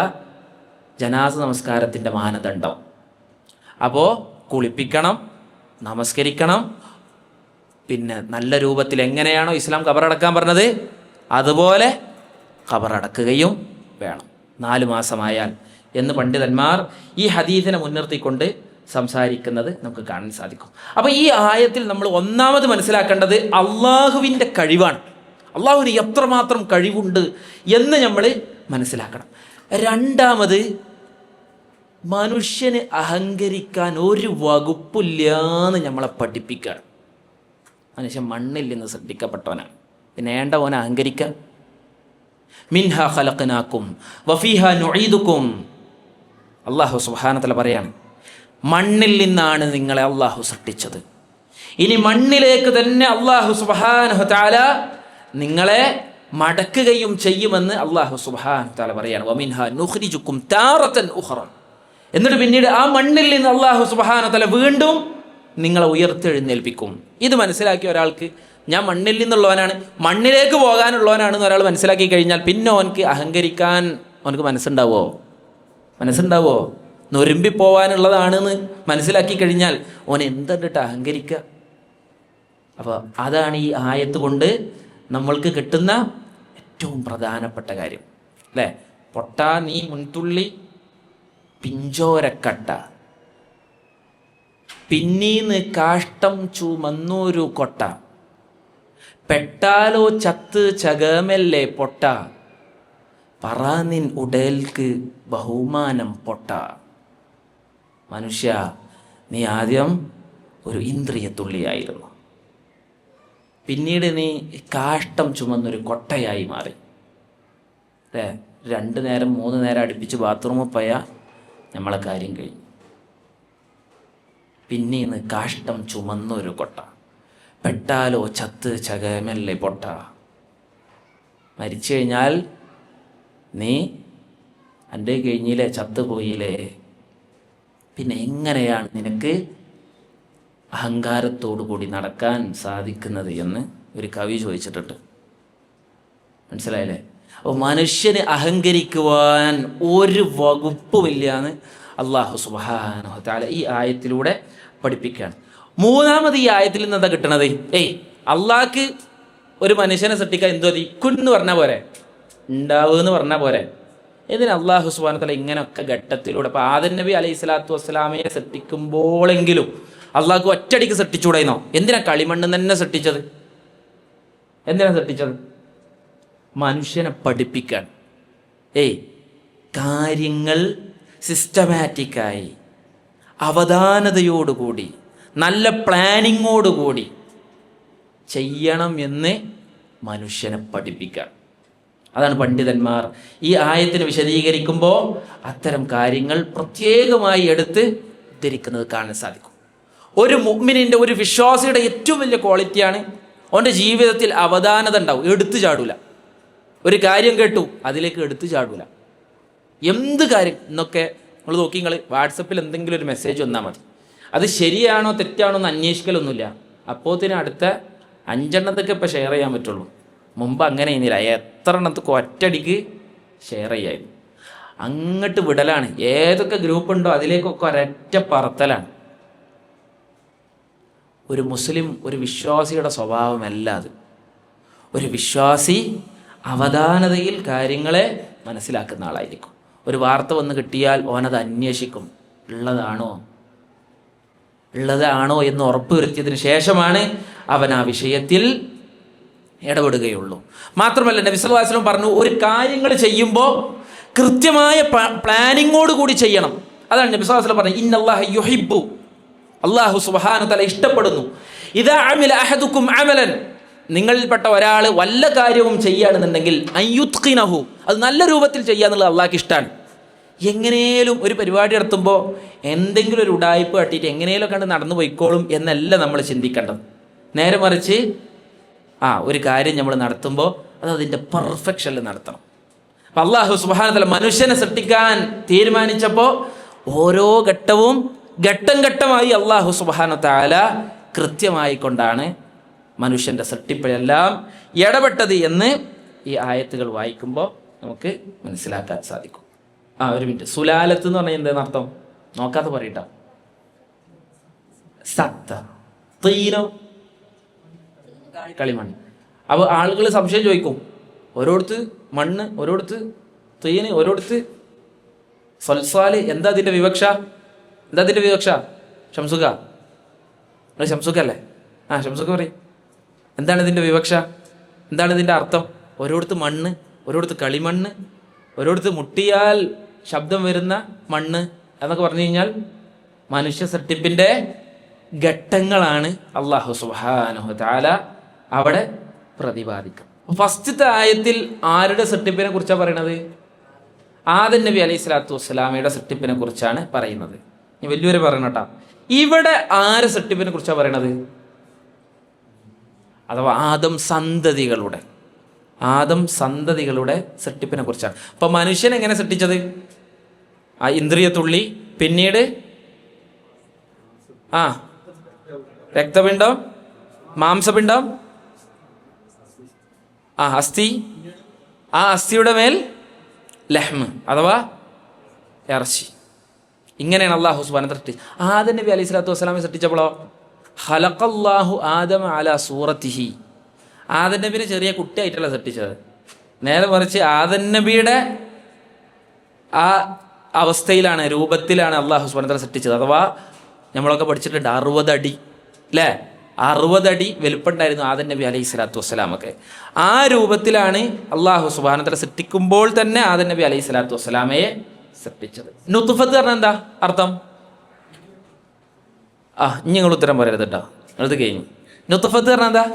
ജനാസ നമസ്കാരത്തിൻ്റെ മാനദണ്ഡം. അപ്പോൾ കുളിപ്പിക്കണം, നമസ്കരിക്കണം, പിന്നെ നല്ല രൂപത്തിൽ എങ്ങനെയാണോ ഇസ്ലാം ഖബറടക്കാൻ പറഞ്ഞത് അതുപോലെ ഖബറടക്കുകയും വേണം 4 മാസമായാൽ എന്ന് പണ്ഡിതന്മാർ ഈ ഹദീസിനെ മുൻനിർത്തിക്കൊണ്ട് സംസാരിക്കുന്നത് നമുക്ക് കാണാൻ സാധിക്കും. അപ്പോൾ ഈ ആയത്തിൽ നമ്മൾ ഒന്നാമത് മനസ്സിലാക്കേണ്ടത് അള്ളാഹുവിൻ്റെ കഴിവാണ്. അള്ളാഹുവിന് എത്രമാത്രം കഴിവുണ്ട് എന്ന് നമ്മൾ മനസ്സിലാക്കണം. രണ്ടാമത്, മനുഷ്യന് അഹങ്കരിക്കാൻ ഒരു വകുപ്പില്ലാന്ന് നമ്മളെ പഠിപ്പിക്കുകയാണ്. മനുഷ്യൻ മണ്ണിൽ നിന്ന് സൃഷ്ടിക്കപ്പെട്ടവനാണ്, പിന്നെ ഓനെ അഹങ്കരിക്കാൻ. മിൻഹാ ഖലഖനാകും വഫീഹാ നുഈദുകും. അല്ലാഹു സുബ്ഹാനഹു വ തആല പറയാണ്, മണ്ണിൽ നിന്നാണ് നിങ്ങളെ അള്ളാഹു സൃഷ്ടിച്ചത്. ഇനി മണ്ണിലേക്ക് തന്നെ അള്ളാഹു സുബ്ഹാനഹു വ തആല നിങ്ങളെ മടക്കുകയും ചെയ്യുമെന്ന് അള്ളാഹു സുബ്ഹാനഹു വ തആല പറയാണ്. വമിൻഹാ നുഖ്രിജുകും താറതൻ ഉഖറ. എന്നിട്ട് പിന്നീട് ആ മണ്ണിൽ നിന്ന് അള്ളാഹു സുബ്ഹാനഹു വ തആല വീണ്ടും നിങ്ങളെ ഉയർത്തെഴുന്നേൽപ്പിക്കും. ഇത് മനസ്സിലാക്കിയ ഒരാൾക്ക് ഞാൻ മണ്ണിൽ നിന്നുള്ളവനാണ്, മണ്ണിലേക്ക് പോകാനുള്ളവനാണെന്ന് ഒരാൾ മനസ്സിലാക്കി കഴിഞ്ഞാൽ പിന്നെ ഓനക്ക് അഹങ്കരിക്കാൻ ഓനക്ക് മനസ്സുണ്ടാവോ? നൊരുമ്പിപ്പോവാനുള്ളതാണെന്ന് മനസ്സിലാക്കി കഴിഞ്ഞാൽ ഓൻ എന്തിട്ട് അഹങ്കരിക്കുക? അപ്പോൾ അതാണ് ഈ ആയത്ത് കൊണ്ട് നമ്മൾക്ക് കിട്ടുന്ന ഏറ്റവും പ്രധാനപ്പെട്ട കാര്യം, അല്ലേ? പൊട്ടാ നീ മുൻതുള്ളി പിഞ്ചോരക്കട്ട, പിന്നീന്ന് കാഷ്ടം ചുമന്നൂരു കൊട്ട, പെട്ടാലോ ചത്ത് ചകമല്ലേ പൊട്ട, പറാനിൻ ഉടൽക്ക് ബഹുമാനം പൊട്ട. മനുഷ്യ, നീ ആദ്യം ഒരു ഇന്ദ്രിയത്തുള്ളിയായിരുന്നു, പിന്നീട് നീ കാഷ്ടം ചുമന്നൊരു കൊട്ടയായി മാറി. അല്ലേ? 2 നേരം 3 നേരം അടുപ്പിച്ച് ബാത്റൂമിൽ പോയാൽ നമ്മളെ കാര്യം കഴിഞ്ഞു. പിന്നീന്ന് കാഷ്ടം ചുമന്നൊരു കൊട്ട, പെട്ടാലോ ചത്ത് ചകമല്ലേ പൊട്ട. മരിച്ചു കഴിഞ്ഞാൽ നീ എൻ്റെ കഴിഞ്ഞില്ലേ, ചത്തുപോയില്ലേ. പിന്നെ എങ്ങനെയാണ് നിനക്ക് അഹങ്കാരത്തോടു കൂടി നടക്കാൻ സാധിക്കുന്നത് എന്ന് ഒരു കവി ചോദിച്ചിട്ടുണ്ട്. മനസ്സിലായില്ലേ? അപ്പോൾ മനുഷ്യന് അഹങ്കരിക്കുവാൻ ഒരു വകുപ്പുമില്ല എന്ന് അല്ലാഹു സുബ്ഹാനഹു വ തആല ഈ ആയത്തിലൂടെ പഠിപ്പിക്കുകയാണ്. മൂന്നാമത് ഈ ആയത്തിൽ നിന്ന് എന്താ കിട്ടണത്? അള്ളാഹ്ക്ക് ഒരു മനുഷ്യനെ സൃഷ്ടിക്കാൻ എന്തോ മതി? കുന്ന് പറഞ്ഞാൽ പോരെ, ഉണ്ടാവുമെന്ന് പറഞ്ഞാൽ പോരെ. ഇതിന് അല്ലാഹു സുബ്ഹാനഹു വ തആല ഇങ്ങനെയൊക്കെ ഘട്ടത്തിലൂടെ, അപ്പോൾ ആദം നബി അലൈഹി സ്വലാത്തു വസ്സലാമയെ സൃഷ്ടിക്കുമ്പോഴെങ്കിലും അള്ളാഹ്ക്ക് ഒറ്റയടിക്ക് സൃഷ്ടിച്ചുകൂടായിരുന്നോ? എന്തിനാ കളിമണ്ണ് തന്നെ സൃഷ്ടിച്ചത്? മനുഷ്യനെ പഠിപ്പിക്കാൻ. കാര്യങ്ങൾ സിസ്റ്റമാറ്റിക്കായി അവധാനതയോടുകൂടി നല്ല പ്ലാനിങ്ങോടുകൂടി ചെയ്യണം എന്ന് മനുഷ്യനെ പഠിപ്പിക്കാൻ. അതാണ് പണ്ഡിതന്മാർ ഈ ആയത്തിന് വിശദീകരിക്കുമ്പോൾ അത്തരം കാര്യങ്ങൾ പ്രത്യേകമായി എടുത്ത് ഉദ്ധരിക്കുന്നത് കാണാൻ സാധിക്കും. ഒരു മുഅ്മിനിൻ്റെ, ഒരു വിശ്വാസിയുടെ ഏറ്റവും വലിയ ക്വാളിറ്റിയാണ് അവൻ്റെ ജീവിതത്തിൽ അവധാനത ഉണ്ടാവും. എടുത്തു ചാടൂല. ഒരു കാര്യം കേട്ടു അതിലേക്ക് എടുത്തു ചാടൂല. എന്ത് കാര്യം എന്നൊക്കെ നിങ്ങൾ നോക്കി, നിങ്ങൾ വാട്സപ്പിൽ എന്തെങ്കിലും ഒരു മെസ്സേജ് വന്നാൽ മതി, അത് ശരിയാണോ തെറ്റാണോ എന്ന് അന്വേഷിക്കലൊന്നുമില്ല. അപ്പോഴത്തേനും അടുത്ത 5 എണ്ണത്തൊക്കെ ഇപ്പോൾ ഷെയർ ചെയ്യാൻ പറ്റുള്ളൂ. മുമ്പ് അങ്ങനെ ഇന്നില്ല, എത്ര എണ്ണത്തൊക്കെ ഒറ്റയടിക്ക് ഷെയർ ചെയ്യായിരുന്നു. അങ്ങോട്ട് വിടലാണ്. ഏതൊക്കെ ഗ്രൂപ്പ് ഉണ്ടോ അതിലേക്കൊക്കെ ഒരൊറ്റ പറത്തലാണ്. ഒരു മുസ്ലിം, ഒരു വിശ്വാസിയുടെ സ്വഭാവമല്ല അത്. ഒരു വിശ്വാസി അവധാനതയിൽ കാര്യങ്ങളെ മനസ്സിലാക്കുന്ന ആളായിരിക്കും. ഒരു വാർത്ത വന്ന് കിട്ടിയാൽ ഓനത് അന്വേഷിക്കും, ഉള്ളതാണോ എന്ന് ഉറപ്പ് വരുത്തിയതിന് ശേഷമാണ് അവൻ ആ വിഷയത്തിൽ ഇടപെടുകയുള്ളൂ. മാത്രമല്ല നബി സല്ലല്ലാഹു അലൈഹി വസല്ലം പറഞ്ഞു, ഒരു കാര്യങ്ങൾ ചെയ്യുമ്പോൾ കൃത്യമായ പ്ലാനിങ്ങോട് കൂടി ചെയ്യണം. അതാണ് നബി സല്ലല്ലാഹു അലൈഹി വസല്ലം പറഞ്ഞത്, ഇന്നല്ലാഹ യുഹിബ്ബു, അല്ലാഹു സുബ്ഹാനഹു വ തആല ഇഷ്ടപ്പെടുന്നു, ഇദാ അമില അഹദുക്കും അമലൻ, നിങ്ങളിൽപ്പെട്ട ഒരാൾ വല്ല കാര്യവും ചെയ്യുകയാണെന്നുണ്ടെങ്കിൽ അയ്യുത്ഖിനഹു, അത് നല്ല രൂപത്തിൽ ചെയ്യുക എന്നുള്ളത് അള്ളാഹ്ക്ക് ഇഷ്ടമാണ്. എങ്ങനെയും ഒരു പരിപാടി നടത്തുമ്പോൾ എന്തെങ്കിലും ഒരു ഉടായ്പ കാട്ടിയിട്ട് എങ്ങനെയും കണ്ട് നടന്നു പോയിക്കോളും എന്നല്ല നമ്മൾ ചിന്തിക്കേണ്ടത്. നേരെ മറിച്ച് ഒരു കാര്യം നമ്മൾ നടത്തുമ്പോൾ അത് അതിൻ്റെ പെർഫെക്ഷനിൽ നടത്തണം. അപ്പം അല്ലാഹു സുബ്ഹാനഹു വ തആല മനുഷ്യനെ സൃഷ്ടിക്കാൻ തീരുമാനിച്ചപ്പോൾ ഓരോ ഘട്ടവും ഘട്ടം ഘട്ടമായി അല്ലാഹു സുബ്ഹാനഹു വ തആല കൃത്യമായി കൊണ്ടാണ് മനുഷ്യൻ്റെ സൃഷ്ടിപ്പിലെല്ലാം ഇടപെട്ടത് എന്ന് ഈ ആയത്തുകൾ വായിക്കുമ്പോൾ നമുക്ക് മനസ്സിലാക്കാൻ സാധിക്കും. ഒരു മിനിറ്റ്, സുലാലത്ത് എന്ന് പറഞ്ഞാൽ എന്താണെന്ന് അർത്ഥം നോക്കാതെ പറയട്ട. സത്ത തീനോ കളിമണ്ണ്. അപ്പോൾ ആളുകൾ സംശയം ചോദിക്കും, ഓരോരുത്ത് മണ്ണ്, ഓരോരുത്ത് തീന്, ഓരോരുത്ത് സൽസാല്, എന്താ അതിൻ്റെ വിവക്ഷ? എന്താ അതിൻ്റെ വിവക്ഷ? ഷംസുഖ, ഷംസുഖ അല്ലേ? ഷംസുഖ പറയും, എന്താണ് ഇതിൻ്റെ വിവക്ഷ? എന്താണ് ഇതിൻ്റെ അർത്ഥം? ഓരോരുത്ത് മണ്ണ്, ഓരോരുത്ത് കളിമണ്ണ്, ഓരോരുത്ത് മുട്ടിയാൽ ശബ്ദം വരുന്ന മണ്ണ് എന്നൊക്കെ പറഞ്ഞു കഴിഞ്ഞാൽ മനുഷ്യ സൃഷ്ടിപ്പിൻ്റെ ഘട്ടങ്ങളാണ് അല്ലാഹു സുബ്ഹാനഹു വ തആല അവിടെ പ്രതിപാദിക്കും. ഫസ്റ്റത്തെ ആയത്തിൽ ആരുടെ സൃഷ്ടിപ്പിനെ കുറിച്ചാണ് പറയണത്? ആദം നബി അലൈഹി സ്വലാത്തു വസ്സലാമയുടെ സൃഷ്ടിപ്പിനെ കുറിച്ചാണ് പറയുന്നത്. ഇനി വലിയൊരു പറയണട്ടാ, ഇവിടെ ആരെ സൃഷ്ടിപ്പിനെ കുറിച്ചാണ് പറയണത്? അഥവാ ആദം സന്തതികളുടെ സൃഷ്ടിപ്പിനെ കുറിച്ചാണ്. അപ്പൊ മനുഷ്യൻ എങ്ങനെ സൃഷ്ടിച്ചത്? ഇന്ദ്രിയത്തുള്ളി, പിന്നീട് രക്തപിണ്ഡം, മാംസപിണ്ഡം, അസ്ഥി, അസ്ഥിയുടെ മേൽ ലഹ്മ് അഥവാ ഇറച്ചി. ഇങ്ങനെയാണ് അല്ലാഹു സുബ്ഹാനഹു വ തആല സൃഷ്ടിച്ചത്. ആദം നബി അലൈഹി സ്വലാത്തു വസ്സലാമെ സൃഷ്ടിച്ചപ്പോഴോ ഖലഖല്ലാഹു ആദമ അലാ സൂറത്തിഹി, ആദം നബിനെ ചെറിയ കുട്ടിയായിട്ടല്ല സൃഷ്ടിച്ചത്. നേരെ മറിച്ച് ആദം നബിയുടെ ആ അവസ്ഥയിലാണ്, രൂപത്തിലാണ് അല്ലാഹു സുബ്ഹാനഹു വ തആല സൃഷ്ടിച്ചത്. അഥവാ നമ്മളൊക്കെ പഠിച്ചിട്ടുണ്ട് 60 അടി അല്ലേ? 60 അടി വലുപ്പമുണ്ടായിരുന്നു ആദം നബി അലൈഹി സ്വലാത്തു വസ്സലാമൊക്കെ. ആ രൂപത്തിലാണ് അല്ലാഹു സുബ്ഹാനഹു വ തആല സൃഷ്ടിക്കുമ്പോൾ തന്നെ ആദം നബി അലൈഹി സ്വലാത്തു വസ്സലാമയെ സൃഷ്ടിച്ചത്. നുത്ഫത്ത് പറഞ്ഞാൽ എന്താ അർത്ഥം? ഇനി നിങ്ങൾ ഉത്തരം പറയരുത് കേട്ടോ, അത് കഴിഞ്ഞു. നുത്ഫത്ത് പറഞ്ഞാൽ എന്താ?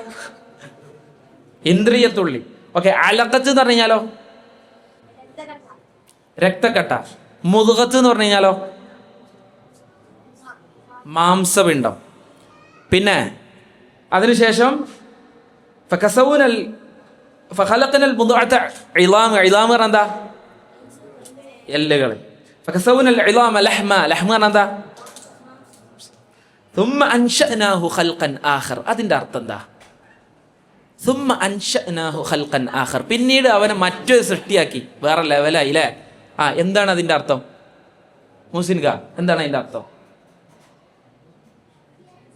ഇന്ദ്രിയത്തുള്ളി. ഓക്കെ. അലഖത്ത് എന്ന് പറഞ്ഞു കഴിഞ്ഞാലോ രക്തക്കട്ട. മുദ്ഗത്ത് എന്ന് പറഞ്ഞു കഴിഞ്ഞാലോ മാംസപിണ്ഡം. പിന്നെ അതിനുശേഷം ഫഖലഖനൽ മുദ്അത ഇളാം. ഇളാം പറഞ്ഞാൽ എന്താ? എല്ലുകൾ. ഫകസൗനൽ ഇളാമ ലഹ്മ. ലഹ്മ പറഞ്ഞാൽ എന്താ? ثم أنشأناه خلقا آخر. അതിൻ്റെ അർത്ഥം എന്താ? ثم أنشأناه خلقا آخر. പിന്നീട് അവനെ മറ്റൊരു സൃഷ്ടിയാക്കി, വേറെ ലെവലായി അല്ലേ? എന്താണ് അതിൻ്റെ അർത്ഥം? മുസ്ലിംക എന്താണ് അതിൻ്റെ അർത്ഥം?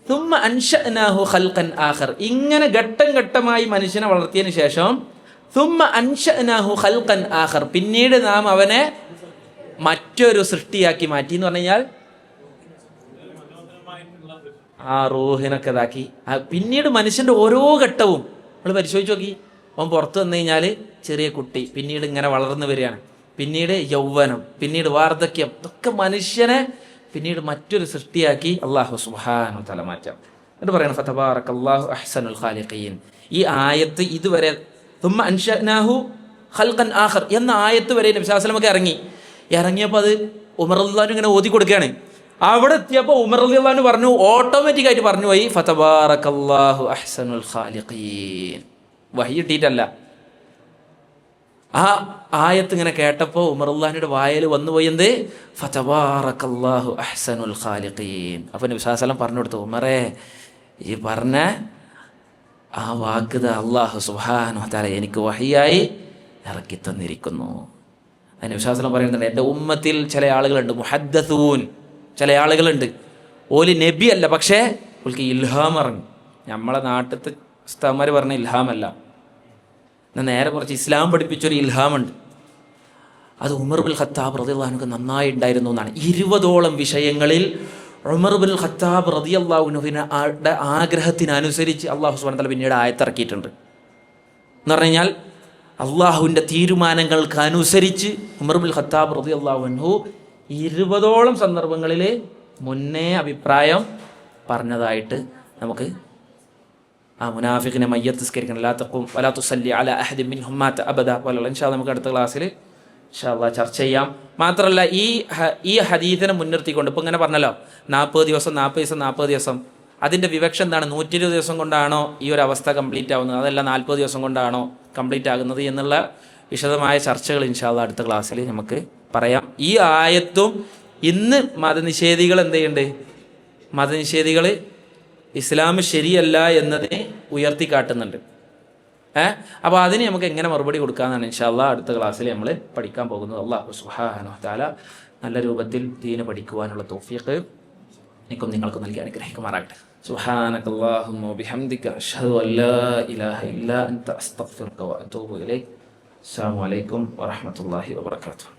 ثم أنشأناه خلقا آخر. ഇങ്ങനെ ഘട്ടം ഘട്ടമായി മനുഷ്യനെ വളർത്തിയതിനു ശേഷം ثم أنشأناه خلقا آخر, പിന്നീട് നാം അവനെ മറ്റൊരു സൃഷ്ടിയാക്കി മാറ്റി എന്ന് പറഞ്ഞു കഴിഞ്ഞാൽ റൂഹിനൊക്കെ ഇതാക്കി. പിന്നീട് മനുഷ്യൻ്റെ ഓരോ ഘട്ടവും നമ്മൾ പരിശോധിച്ച് നോക്കി. അവൻ പുറത്ത് വന്നു കഴിഞ്ഞാൽ ചെറിയ കുട്ടി, പിന്നീട് ഇങ്ങനെ വളർന്നു വരികയാണ്, പിന്നീട് യൗവനം, പിന്നീട് വാർദ്ധക്യം. ഇതൊക്കെ മനുഷ്യനെ പിന്നീട് മറ്റൊരു സൃഷ്ടിയാക്കി അല്ലാഹു സുബ്ഹാനഹു വ തആല മാറ്റാം. എന്നിട്ട് പറയണം ഫതബാറകല്ലാഹു അഹ്സനുൽ ഖാലിഖീൻ. ഈ ആയത്ത് ഇതുവരെ ثم أنشأناه خلقا آخر എന്ന ആയത്ത് വരെ നബി സല്ലല്ലാഹു അലൈഹി വസല്ലം ഇറങ്ങിയപ്പോൾ അത് ഉമർ റളിയല്ലാഹു അൻഹു ഇങ്ങനെ ഓതി കൊടുക്കുകയാണ്. അവിടെ എത്തിയപ്പോൾ ഉമർ റളിയല്ലാഹു അൻഹു പറഞ്ഞു, ഓട്ടോമാറ്റിക്കായിട്ട് പറഞ്ഞു പോയി ഫതബാറകല്ലാഹു അഹ്സനുൽ ഖാലിഖീൻ. വഹി കിട്ടിയിട്ടല്ല. ആ ആയത്ത് ഇങ്ങനെ കേട്ടപ്പോൾ ഉമർ റളിയല്ലാഹു അൻഹുവിന്റെ വായിൽ വന്നുപോയി എന്ത്? ഫതബാറകല്ലാഹു അഹ്സനുൽ ഖാലിഖീൻ. അപ്പോൾ നബി സല്ലല്ലാഹു അലൈഹി വസല്ലം പറഞ്ഞു കൊടുത്തു, ഉമറേ ഈ പറഞ്ഞ ആ വാക്ക് അല്ലാഹു സുബ്ഹാനഹു വ തആല എനിക്ക് വഹിയായി ഇറക്കി തന്നിരിക്കുന്നു. അതിന് വിശ്വാസം പറയുന്നുണ്ട്, എൻ്റെ ഉമ്മത്തിൽ ചില ആളുകളുണ്ട് മുഹദ്ദസൂൻ, ചില ആളുകളുണ്ട് ഓല് നബി അല്ല, പക്ഷേ ഓൽക്ക് ഇൽഹാം ഇറങ്ങി. നമ്മളെ നാട്ടിലത്തെ ഉസ്താദ്മാർ പറഞ്ഞ ഇൽഹാമല്ല, എന്നാൽ നേരെ കുറച്ച് ഇസ്ലാം പഠിപ്പിച്ചൊരു ഇൽഹാമുണ്ട്. അത് ഉമർ ബിൻ ഖത്താബ് റളിയല്ലാഹു അൻഹു നന്നായി ഉണ്ടായിരുന്നു എന്നാണ്. 20ഓളം വിഷയങ്ങളിൽ ഉമർ ബിൻ ഖത്താബ് റളിയല്ലാഹു അൻഹുവിന്റെ ആഗ്രഹത്തിനനുസരിച്ച് അല്ലാഹു സുബ്ഹാനഹു വ തആല പിന്നീട് ആയത്തിറക്കിയിട്ടുണ്ട്. എന്ന് പറഞ്ഞു കഴിഞ്ഞാൽ അള്ളാഹുവിൻ്റെ തീരുമാനങ്ങൾക്ക് അനുസരിച്ച് ഉമർ ബിൻ ഖത്താബ് റളിയല്ലാഹു അൻഹു 20ഓളം സന്ദർഭങ്ങളിൽ മുന്നേ അഭിപ്രായം പറഞ്ഞതായിട്ട് നമുക്ക് ആ മുനാഫിഖിനെ മയ്യത്ത് നിസ്കരിക്കണം, ലാ തഖൂം വലാ തുസല്ലി അലാ അഹദിൻ മിൻഹും മാത അബദ പോലുള്ള ഇൻഷാ അല്ലാഹ് നമുക്ക് അടുത്ത ക്ലാസ്സിൽ ഇൻഷാ അല്ലാഹ് ചർച്ച ചെയ്യാം. മാത്രമല്ല ഈ ഹദീസിനെ മുൻനിർത്തിക്കൊണ്ട് ഇപ്പം ഇങ്ങനെ പറഞ്ഞല്ലോ 40 ദിവസം 40 ദിവസം അതിൻ്റെ വിവക്ഷ എന്താണ്? 120 ദിവസം കൊണ്ടാണോ ഈ ഒരു അവസ്ഥ കംപ്ലീറ്റ് ആവുന്നത്, അതല്ല 40 ദിവസം കൊണ്ടാണോ കംപ്ലീറ്റ് ആകുന്നത് എന്നുള്ള വിശദമായ ചർച്ചകൾ ഇൻഷാ അല്ലാഹ് അടുത്ത ക്ലാസ്സിൽ നമുക്ക് പറയാം. ഈ ആയത്തും ഇന്ന് മതനിഷേധികൾ എന്ത് ചെയ്യുന്നുണ്ട്? മതനിഷേധികൾ ഇസ്ലാം ശരിയല്ല എന്നതിനെ ഉയർത്തിക്കാട്ടുന്നുണ്ട്. അപ്പോൾ അതിന് നമുക്ക് എങ്ങനെ മറുപടി കൊടുക്കാമെന്നാണ് ഇൻഷാ അല്ലാഹ് അടുത്ത ക്ലാസ്സിൽ നമ്മൾ പഠിക്കാൻ പോകുന്നത്. അല്ലാഹു സുബ്ഹാനഹു വ തആല നല്ല രൂപത്തിൽ ദീന് പഠിക്കുവാനുള്ള തൗഫീഖ് എനിക്കും നിങ്ങൾക്കും നൽകി അനുഗ്രഹിക്കുമാറാകട്ടെ. സുബ്ഹാനകല്ലാഹുമ്മ വബിഹംദിക അഷ്ഹദു അൻ ലാ ഇലാഹ ഇല്ലാ അൻത അസ്തഗ്ഫിറുക വ അതൂബു ഇലൈക്. അസ്സലാമു അലൈക്കും വറഹ്മത്തുള്ളാഹി വബറകാതുഹു.